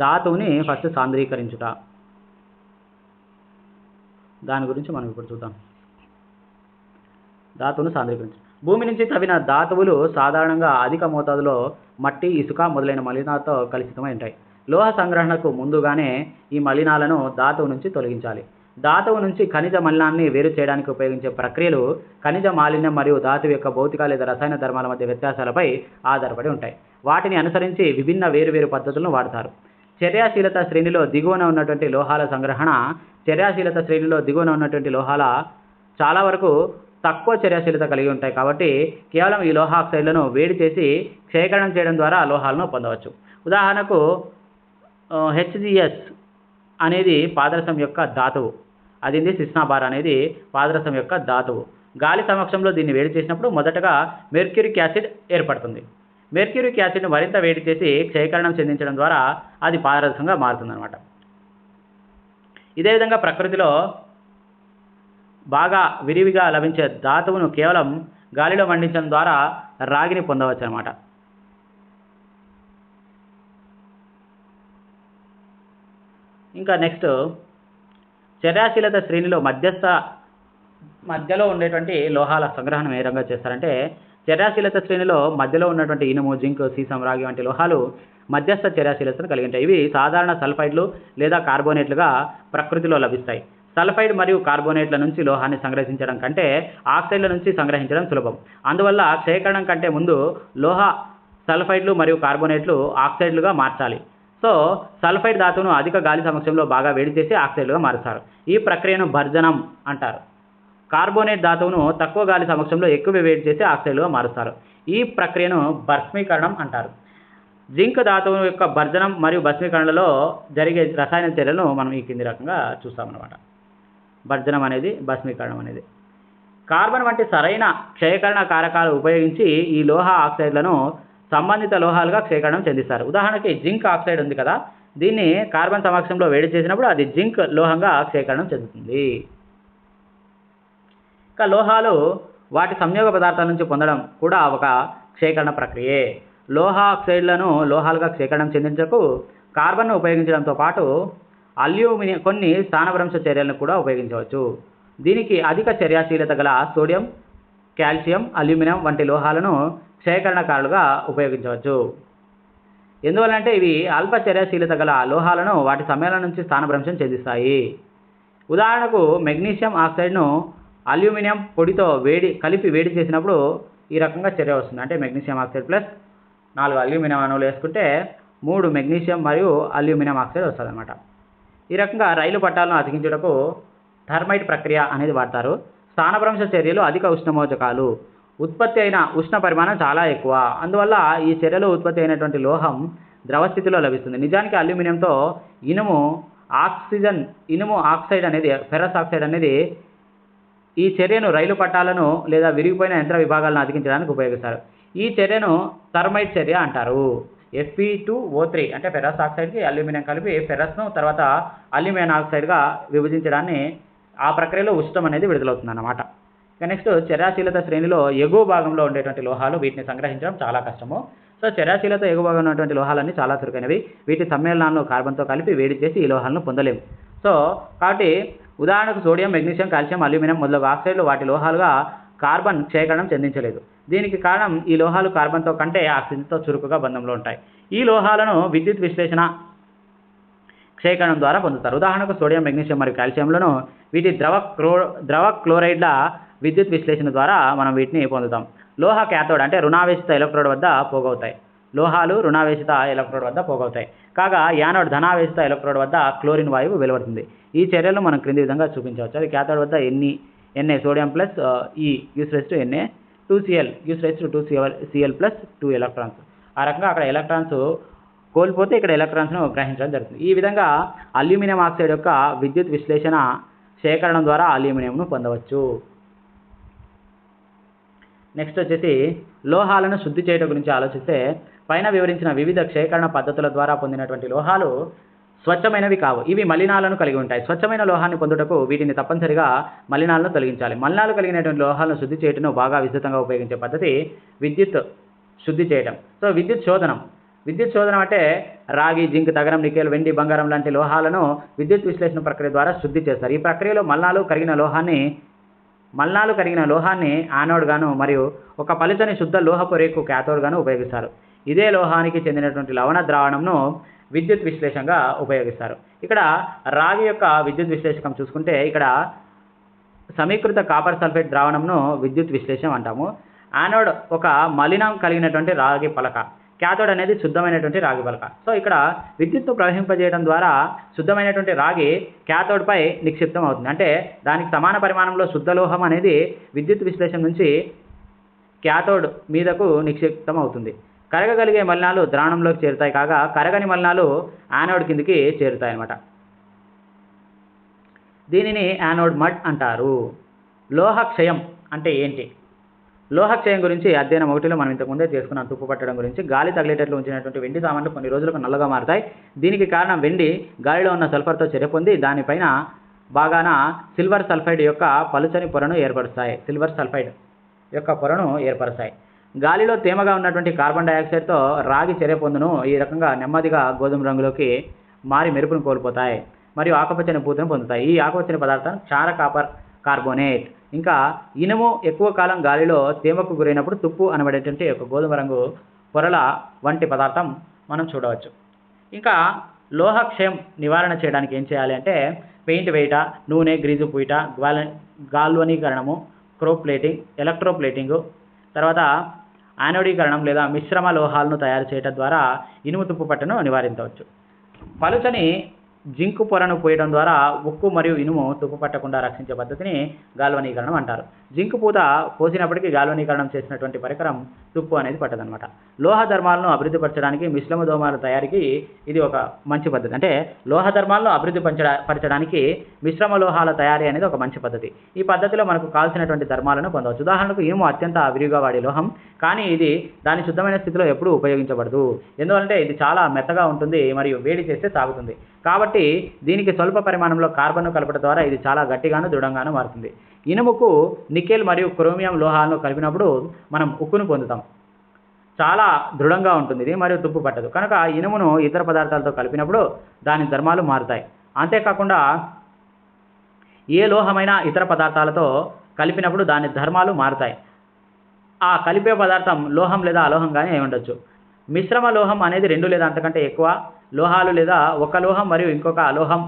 ధాతువుని ఫస్ట్ సాంద్రీకరించుట, దాని గురించి మనం ఇప్పుడు చూద్దాం. ధాతువును సాంద్రీకరించు. భూమి నుంచి తవ్విన ధాతువులు సాధారణంగా అధిక మోతాదులో మట్టి, ఇసుక మొదలైన మలినాలతో కలుషితమై ఉంటాయి. లోహ సంగ్రహణకు ముందుగానే ఈ మలినాలను ధాతువు నుంచి తొలగించాలి. ధాతువు నుంచి ఖనిజ మలినాన్ని వేరు చేయడానికి ఉపయోగించే ప్రక్రియలు ఖనిజ మాలిన్యం మరియు ధాతువు యొక్క భౌతిక లేదా రసాయన ధర్మాల మధ్య వ్యత్యాసాలపై ఆధారపడి ఉంటాయి. వాటిని అనుసరించి విభిన్న వేరువేరు పద్ధతులను వాడతారు. చర్యాశీలత శ్రేణిలో దిగువన ఉన్నటువంటి లోహాల సంగ్రహణ. చర్యాశీలత శ్రేణిలో దిగువన ఉన్నటువంటి లోహాల చాలా వరకు తక్కువ చర్యాశీలత కలిగి ఉంటాయి కాబట్టి కేవలం ఈ లోహ ఆక్సైడ్లను వేడి చేసి క్షయకరణం చేయడం ద్వారా లోహాలను పొందవచ్చు. ఉదాహరణకు HGS అనేది పాదరసం యొక్క ధాతువు, అదింది సిస్నాబార్ అనేది పాదరసం యొక్క ధాతువు. గాలి సమక్షంలో దీన్ని వేడి చేసినప్పుడు మొదటగా మెర్క్యూరిక్ యాసిడ్ ఏర్పడుతుంది. మెర్క్యూరిక్ యాసిడ్ను మరింత వేడి చేసి క్షయకరణం చెందించడం ద్వారా అది పాదరసంగా మారుతుందన్నమాట. ఇదే విధంగా ప్రకృతిలో బాగా విరివిగా లభించే ధాతువును కేవలం గాలిలో మండించడం ద్వారా రాగిని పొందవచ్చు అన్నమాట. ఇంకా నెక్స్ట్ చర్యాశీలత శ్రేణిలో మధ్యలో ఉండేటువంటి లోహాల సంగ్రహణం ఏ విధంగా చేస్తారంటే, చర్యాశీలత శ్రేణిలో మధ్యలో ఉన్నటువంటి ఇనుము, జింక్, సీసం, రాగి వంటి లోహాలు మధ్యస్థ చర్యాశీలతను కలిగి ఉంటాయి. ఇవి సాధారణ సల్ఫైడ్లు లేదా కార్బోనేట్లుగా ప్రకృతిలో లభిస్తాయి. సల్ఫైడ్ మరియు కార్బోనేట్ల నుంచి లోహాన్ని సంగ్రహించడం కంటే ఆక్సైడ్ల నుంచి సంగ్రహించడం సులభం. అందువల్ల క్షయకరణం కంటే ముందు లోహ సల్ఫైడ్లు మరియు కార్బోనేట్లు ఆక్సైడ్లుగా మార్చాలి. సో సల్ఫైడ్ ధాతువును అధిక గాలి సమక్షంలో బాగా వేడి చేసి ఆక్సైడ్లుగా మారుస్తారు. ఈ ప్రక్రియను భర్జనం అంటారు. కార్బోనేట్ ధాతువును తక్కువ గాలి సమక్షంలో ఎక్కువ వేడి చేసి ఆక్సైడ్లుగా మారుస్తారు. ఈ ప్రక్రియను భస్మీకరణం అంటారు. జింక్ ధాతువు యొక్క భర్జనం మరియు భస్మీకరణలో జరిగే రసాయన చర్యలను మనం ఈ కింది రకంగా చూస్తామన్నమాట. భర్జనం అనేది, భస్మీకరణం అనేది. కార్బన్ వంటి సరైన క్షయకరణ కారకాలు ఉపయోగించి ఈ లోహ ఆక్సైడ్లను సంబంధిత లోహాలుగా క్షయకరణం చెందిస్తారు. ఉదాహరణకి జింక్ ఆక్సైడ్ ఉంది కదా, దీన్ని కార్బన్ సమక్షంలో వేడి చేసినప్పుడు అది జింక్ లోహంగా క్షయకరణం చెందుతుంది. ఇక లోహాలు వాటి సంయోగ పదార్థాల నుంచి పొందడం కూడా ఒక క్షయకరణ ప్రక్రియే. లోహ ఆక్సైడ్లను లోహాలుగా క్షయకరణం చెందించకు కార్బన్ను ఉపయోగించడంతో పాటు అల్యూమినియం కొన్ని స్థానభ్రంశ చర్యలను కూడా ఉపయోగించవచ్చు. దీనికి అధిక చర్యాశీలత గల సోడియం, కాల్షియం, అల్యూమినియం వంటి లోహాలను క్షయకరణకారులుగా ఉపయోగించవచ్చు. ఎందువల్లంటే ఇవి అల్ప చర్యాశీలత గల లోహాలను వాటి సమ్మేళనం నుంచి స్థానభ్రంశం చెందిస్తాయి. ఉదాహరణకు మెగ్నీషియం ఆక్సైడ్ను అల్యూమినియం పొడితో కలిపి వేడి చేసినప్పుడు ఈ రకంగా చర్య వస్తుంది. అంటే మెగ్నీషియం ఆక్సైడ్ ప్లస్ 4 అల్యూమినియం అణువులు వేసుకుంటే 3 మెగ్నీషియం మరియు అల్యూమినియం ఆక్సైడ్ వస్తుంది అన్నమాట. ఈ రకంగా రైలు పట్టాలను అతికించుటకు థర్మైట్ ప్రక్రియ అనేది వాడతారు. స్థానభ్రంశ చర్యలు అధిక ఉష్ణమోచకాలు. ఉత్పత్తి అయిన ఉష్ణ పరిమాణం చాలా ఎక్కువ. అందువల్ల ఈ చర్యలో ఉత్పత్తి అయినటువంటి లోహం ద్రవ స్థితిలో లభిస్తుంది. నిజానికి అల్యూమినియంతో ఇనుము ఆక్సిజన్ ఇనుము ఆక్సైడ్ అనేది ఫెరస్ ఆక్సైడ్ అనేది ఈ చర్యను రైలు పట్టాలను లేదా విరిగిపోయిన యంత్ర విభాగాలను అతికించడానికి ఉపయోగిస్తారు. ఈ చర్యను థర్మైట్ చర్య అంటారు. Fe2O3 అంటే ఫెరస్ ఆక్సైడ్కి అల్యూమినియం కలిపి ఫెరస్ను తర్వాత అల్యూమినియం ఆక్సైడ్గా విభజించడాన్ని ఆ ప్రక్రియలో ఉష్ణం అనేది విడుదలవుతుంది అన్నమాట. ఇక నెక్స్ట్ చర్యాశీలత శ్రేణిలో ఎగువ భాగంలో ఉండేటువంటి లోహాలు వీటిని సంగ్రహించడం చాలా కష్టము. సో చర్యాశీలత ఎగువ భాగంలో ఉన్నటువంటి లోహాలన్నీ చాలా చురుకైనవి. వీటి సమ్మేళనాలను కార్బన్తో కలిపి వేడి చేసి ఈ లోహాలను పొందలేము. సో కాబట్టి ఉదాహరణకు సోడియం, మెగ్నీషియం, కాల్షియం, అల్యూమినియం మొదలగు ఆక్సైడ్లు వాటి లోహాలుగా కార్బన్ క్షయకరణం చెందించలేదు. దీనికి కారణం ఈ లోహాలు కార్బన్తో కంటే ఆక్సిజన్తో చురుకుగా బంధంలో ఉంటాయి. ఈ లోహాలను విద్యుత్ విశ్లేషణ క్షయకరణం ద్వారా పొందుతారు. ఉదాహరణకు సోడియం, మెగ్నీషియం మరియు కాల్షియంలను వీటి ద్రవ క్లోరైడ్ల విద్యుత్ విశ్లేషణ ద్వారా మనం వీటిని పొందుతాం. లోహ క్యాథోడ్ అంటే రుణావేశిత ఎలక్ట్రోడ్ వద్ద పోగవుతాయి. లోహాలు రుణావేశిత ఎలక్ట్రోడ్ వద్ద పోగవుతాయి. కాగా యానోడ్ ధనావేశిత ఎలక్ట్రోడ్ వద్ద క్లోరిన్ వాయువు వెలువడుతుంది. ఈ చర్యలను మనం క్రింది విధంగా చూపించవచ్చు. అది క్యాథోడ్ వద్ద Na సోడియం ప్లస్ ఈ Na 2Cl Cl plus 2 electrons. ఆ రకంగా అక్కడ ఎలక్ట్రాన్స్ కోల్పోతే ఇక్కడ ఎలక్ట్రాన్స్ను గ్రహించడం జరుగుతుంది. ఈ విధంగా అల్యూమినియం ఆక్సైడ్ యొక్క విద్యుత్ విశ్లేషణ సేకరణం ద్వారా అల్యూమినియంను పొందవచ్చు. నెక్స్ట్ వచ్చేసి లోహాలను శుద్ధి చేయడం గురించి ఆలోచిస్తే పైన వివరించిన వివిధ క్షయకరణ పద్ధతుల ద్వారా పొందినటువంటి లోహాలు స్వచ్ఛమైనవి కావు. ఇవి మలినాలను కలిగి ఉంటాయి. స్వచ్ఛమైన లోహాన్ని పొందుటకు వీటిని తప్పనిసరిగా మలినాలను తొలగించాలి. మలినాలు కలిగినటువంటి లోహాలను శుద్ధి చేయటం బాగా విస్తృతంగా ఉపయోగించే పద్ధతి విద్యుత్ శుద్ధి చేయడం. సో విద్యుత్ శోధనం అంటే రాగి, జింక్, తగరం, నికెల్, వెండి, బంగారం లాంటి లోహాలను విద్యుత్ విశ్లేషణ ప్రక్రియ ద్వారా శుద్ధి చేస్తారు. ఈ ప్రక్రియలో మలినాలు కరిగిన లోహాన్ని యానోడ్ గాను మరియు ఒక పలుచని శుద్ధ లోహపు రేకు క్యాథోడ్ గాను ఉపయోగిస్తారు. ఇదే లోహానికి చెందినటువంటి లవణ ద్రావణంను విద్యుత్ విశ్లేషంగా ఉపయోగిస్తారు. ఇక్కడ రాగి యొక్క విద్యుత్ విశ్లేషకం చూసుకుంటే ఇక్కడ సమీకృత కాపర్ సల్ఫేట్ ద్రావణంను విద్యుత్ విశ్లేషం అంటాము. యానోడ్ ఒక మలినం కలిగినటువంటి రాగి పలక, క్యాథోడ్ అనేది శుద్ధమైనటువంటి రాగి పలక. సో ఇక్కడ విద్యుత్తు ప్రవహింపజేయడం ద్వారా శుద్ధమైనటువంటి రాగి క్యాథోడ్పై నిక్షిప్తం అవుతుంది. అంటే దానికి సమాన పరిమాణంలో శుద్ధ లోహం అనేది విద్యుత్ విశ్లేషణ నుంచి క్యాథోడ్ మీదకు నిక్షిప్తం అవుతుంది. కరగగలిగే మలినాలు ద్రావణంలోకి చేరుతాయి. కాగా కరగని మలినాలు యానోడ్ కిందికి చేరుతాయి అన్నమాట. దీనిని యానోడ్ మడ్ అంటారు. లోహక్షయం అంటే ఏంటి? లోహక్షయం గురించి అధ్యయనం 1లో మనం ఇంతకుముందే చేసుకున్నాం. తుప్పు పట్టడం గురించి. గాలి తగిలేటట్లు ఉంచినటువంటి వెండి సామాన్లు కొన్ని రోజులకు నల్లగా మారుతాయి. దీనికి కారణం వెండి గాలిలో ఉన్న సల్ఫర్తో చర్య పొంది దానిపైన బాగాన సిల్వర్ సల్ఫైడ్ యొక్క పలుచని పొరను ఏర్పరుస్తాయి. గాలిలో తేమగా ఉన్నటువంటి కార్బన్ డైఆక్సైడ్తో రాగి చర్య పొందును. ఈ రకంగా నెమ్మదిగా గోధుమ రంగులోకి మారి మెరుపును కోల్పోతాయి మరియు ఆకుపచ్చని పూతను పొందుతాయి. ఈ ఆకుపచ్చని పదార్థం క్షార కాపర్ కార్బోనేట్. ఇంకా ఇనుము ఎక్కువ కాలం గాలిలో తేమకు గురైనప్పుడు తుప్పు అనబడేటువంటి ఒక గోధుమ రంగు పొరల వంటి పదార్థం మనం చూడవచ్చు. ఇంకా లోహక్షయం నివారణ చేయడానికి ఏం చేయాలి అంటే పెయింట్ వేయట, నూనె, గ్రీజు పూయట, గాల్వనీకరణము, క్రోప్లేటింగ్, ఎలక్ట్రోప్లేటింగు, తర్వాత యానోడీకరణం లేదా మిశ్రమ లోహాలను తయారు చేయడం ద్వారా ఇనుము తుప్పు పట్టును నివారించవచ్చు. పలుచని జింకు పొరను పోయడం ద్వారా ఉక్కు మరియు ఇనుము తుప్పు పట్టకుండా రక్షించే పద్ధతిని గాల్వనీకరణం అంటారు. జింకు పూత పోసినప్పటికీ గాల్వనీకరణం చేసినటువంటి పరికరం తుప్పు అనేది పట్టదనమాట. లోహ ధర్మాలను అభివృద్ధి పరచడానికి మిశ్రమ దోమాల తయారీకి ఇది ఒక మంచి పద్ధతి. అంటే లోహ ధర్మాలను అభివృద్ధి పరచడానికి మిశ్రమ లోహాల తయారీ అనేది ఒక మంచి పద్ధతి. ఈ పద్ధతిలో మనకు కావాల్సినటువంటి ధర్మాలను పొందవచ్చు. ఉదాహరణకు ఇనుము అత్యంత విరివిగా వాడే లోహం, కానీ ఇది దాని శుద్ధమైన స్థితిలో ఎప్పుడూ ఉపయోగించబడదు. ఎందువలంటే ఇది చాలా మెత్తగా ఉంటుంది మరియు వేడి చేస్తే సాగుతుంది. కాబట్టి దీనికి స్వల్ప పరిమాణంలో కార్బన్ను కలపడం ద్వారా ఇది చాలా గట్టిగాను దృఢంగాను మారుతుంది. ఇనుముకు నికెల్ మరియు క్రోమియం లోహాలను కలిపినప్పుడు మనం ఉక్కును పొందుతాం. చాలా దృఢంగా ఉంటుంది ఇది మరియు తుప్పు పట్టదు. కనుక ఇనుమును ఇతర పదార్థాలతో కలిపినప్పుడు దాని ధర్మాలు మారుతాయి. అంతేకాకుండా ఏ లోహమైనా ఇతర పదార్థాలతో కలిపినప్పుడు దాని ధర్మాలు మారుతాయి. ఆ కలిపే పదార్థం లోహం లేదా అలోహంగానే అయి ఉండొచ్చు. మిశ్రమ లోహం అనేది 2 లేదా అంతకంటే ఎక్కువ లోహాలు లేదా ఒక లోహం మరియు ఇంకొక అలోహం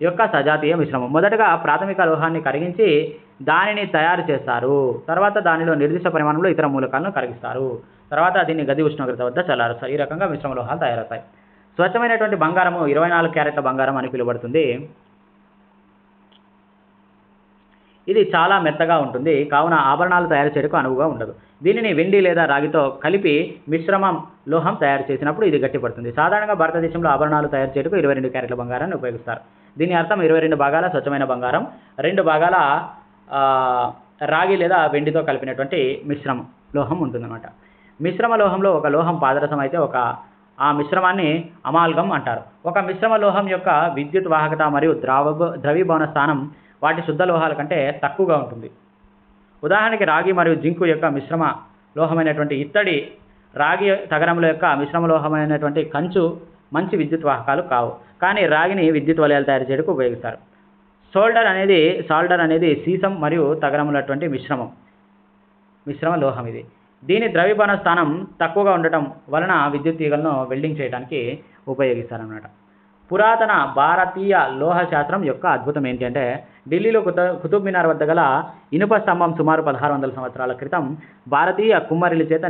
యొక్క సజాతీయ మిశ్రమం. మొదటగా ప్రాథమిక లోహాన్ని కరిగించి దానిని తయారు చేస్తారు. తర్వాత దానిలో నిర్దిష్ట పరిమాణంలో ఇతర మూలకాలను కరిగిస్తారు. తర్వాత దీన్ని గది ఉష్ణోగ్రత వద్ద చల్లారుస్తారు. ఈ రకంగా మిశ్రమ లోహాలు తయారవుతాయి. స్వచ్ఛమైనటువంటి బంగారము 24 క్యారెట్ల బంగారం అని పిలువబడుతుంది. ఇది చాలా మెత్తగా ఉంటుంది, కావున ఆభరణాలు తయారు చేయడానికి అనువుగా ఉండదు. దీనిని వెండి లేదా రాగితో కలిపి మిశ్రమం లోహం తయారు చేసినప్పుడు ఇది గట్టిపడుతుంది. సాధారణంగా భారతదేశంలో ఆభరణాలు తయారు చేయడానికి 22 క్యారెట్ల బంగారాన్ని ఉపయోగిస్తారు. దీని అర్థం 22 భాగాల స్వచ్ఛమైన బంగారం, 2 భాగాల ఆ, రాగి లేదా వెండితో కలిపినటువంటి మిశ్రమ లోహం ఉంటుందన్నమాట. మిశ్రమ లోహంలో ఒక లోహం పాదరసం అయితే ఆ మిశ్రమాన్ని అమాల్గం అంటారు. ఒక మిశ్రమ లోహం యొక్క విద్యుత్ వాహకత మరియు ద్రవీభవన స్థానం వాటి శుద్ధ లోహాల కంటే తక్కువగా ఉంటుంది. ఉదాహరణకి రాగి మరియు జింకు యొక్క మిశ్రమ లోహమైనటువంటి ఇత్తడి, రాగి తగరముల యొక్క మిశ్రమ లోహమైనటువంటి కంచు మంచి విద్యుత్ వాహకాలు కావు, కానీ రాగిని విద్యుత్ వలయాలు తయారు చేయడానికి ఉపయోగిస్తారు. సాల్డర్ అనేది సీసం మరియు తగరములటువంటి మిశ్రమ లోహం ఇది. దీని ద్రవీభవన స్థానం తక్కువగా ఉండటం వలన విద్యుత్ తీగలను వెల్డింగ్ చేయడానికి ఉపయోగిస్తారన్నమాట. పురాతన భారతీయ లోహ శాస్త్రం యొక్క అద్భుతం ఏంటి అంటే, ఢిల్లీలో కుతుబ్ మినార్ వద్ద గల ఇనుప స్తంభం సుమారు 1600 సంవత్సరాల క్రితం భారతీయ కమ్మరుల చేత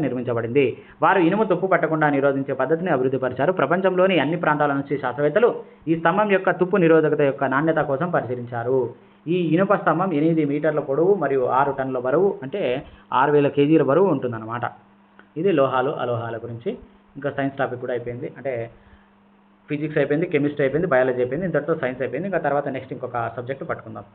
నిర్మించబడింది. వారు ఇనుము తుప్పు పట్టకుండా నిరోధించే పద్ధతిని అభివృద్ధిపరిచారు. ప్రపంచంలోని అన్ని ప్రాంతాల నుంచి శాస్త్రవేత్తలు ఈ స్తంభం యొక్క తుప్పు నిరోధకత యొక్క నాణ్యత కోసం పరిశీలించారు. ఈ ఇనుప స్తంభం 8 మీటర్ల పొడవు మరియు 6 టన్నుల బరువు, అంటే 6000 కేజీల బరువు ఉంటుందన్నమాట. ఇది లోహాలు అలోహాల గురించి. ఇంకా సైన్స్ టాపిక్ కూడా అయిపోయింది, అంటే ఫిజిక్స్ అయిపోయింది, కెమిస్ట్రీ అయిపోయింది, బయాలజీ అయిపోయింది, ఇంతటితో సైన్స్ అయిపోయింది. ఇంకా తర్వాత నెక్స్ట్ ఇంకొక సబ్జెక్ట్ పట్టుకుందాం.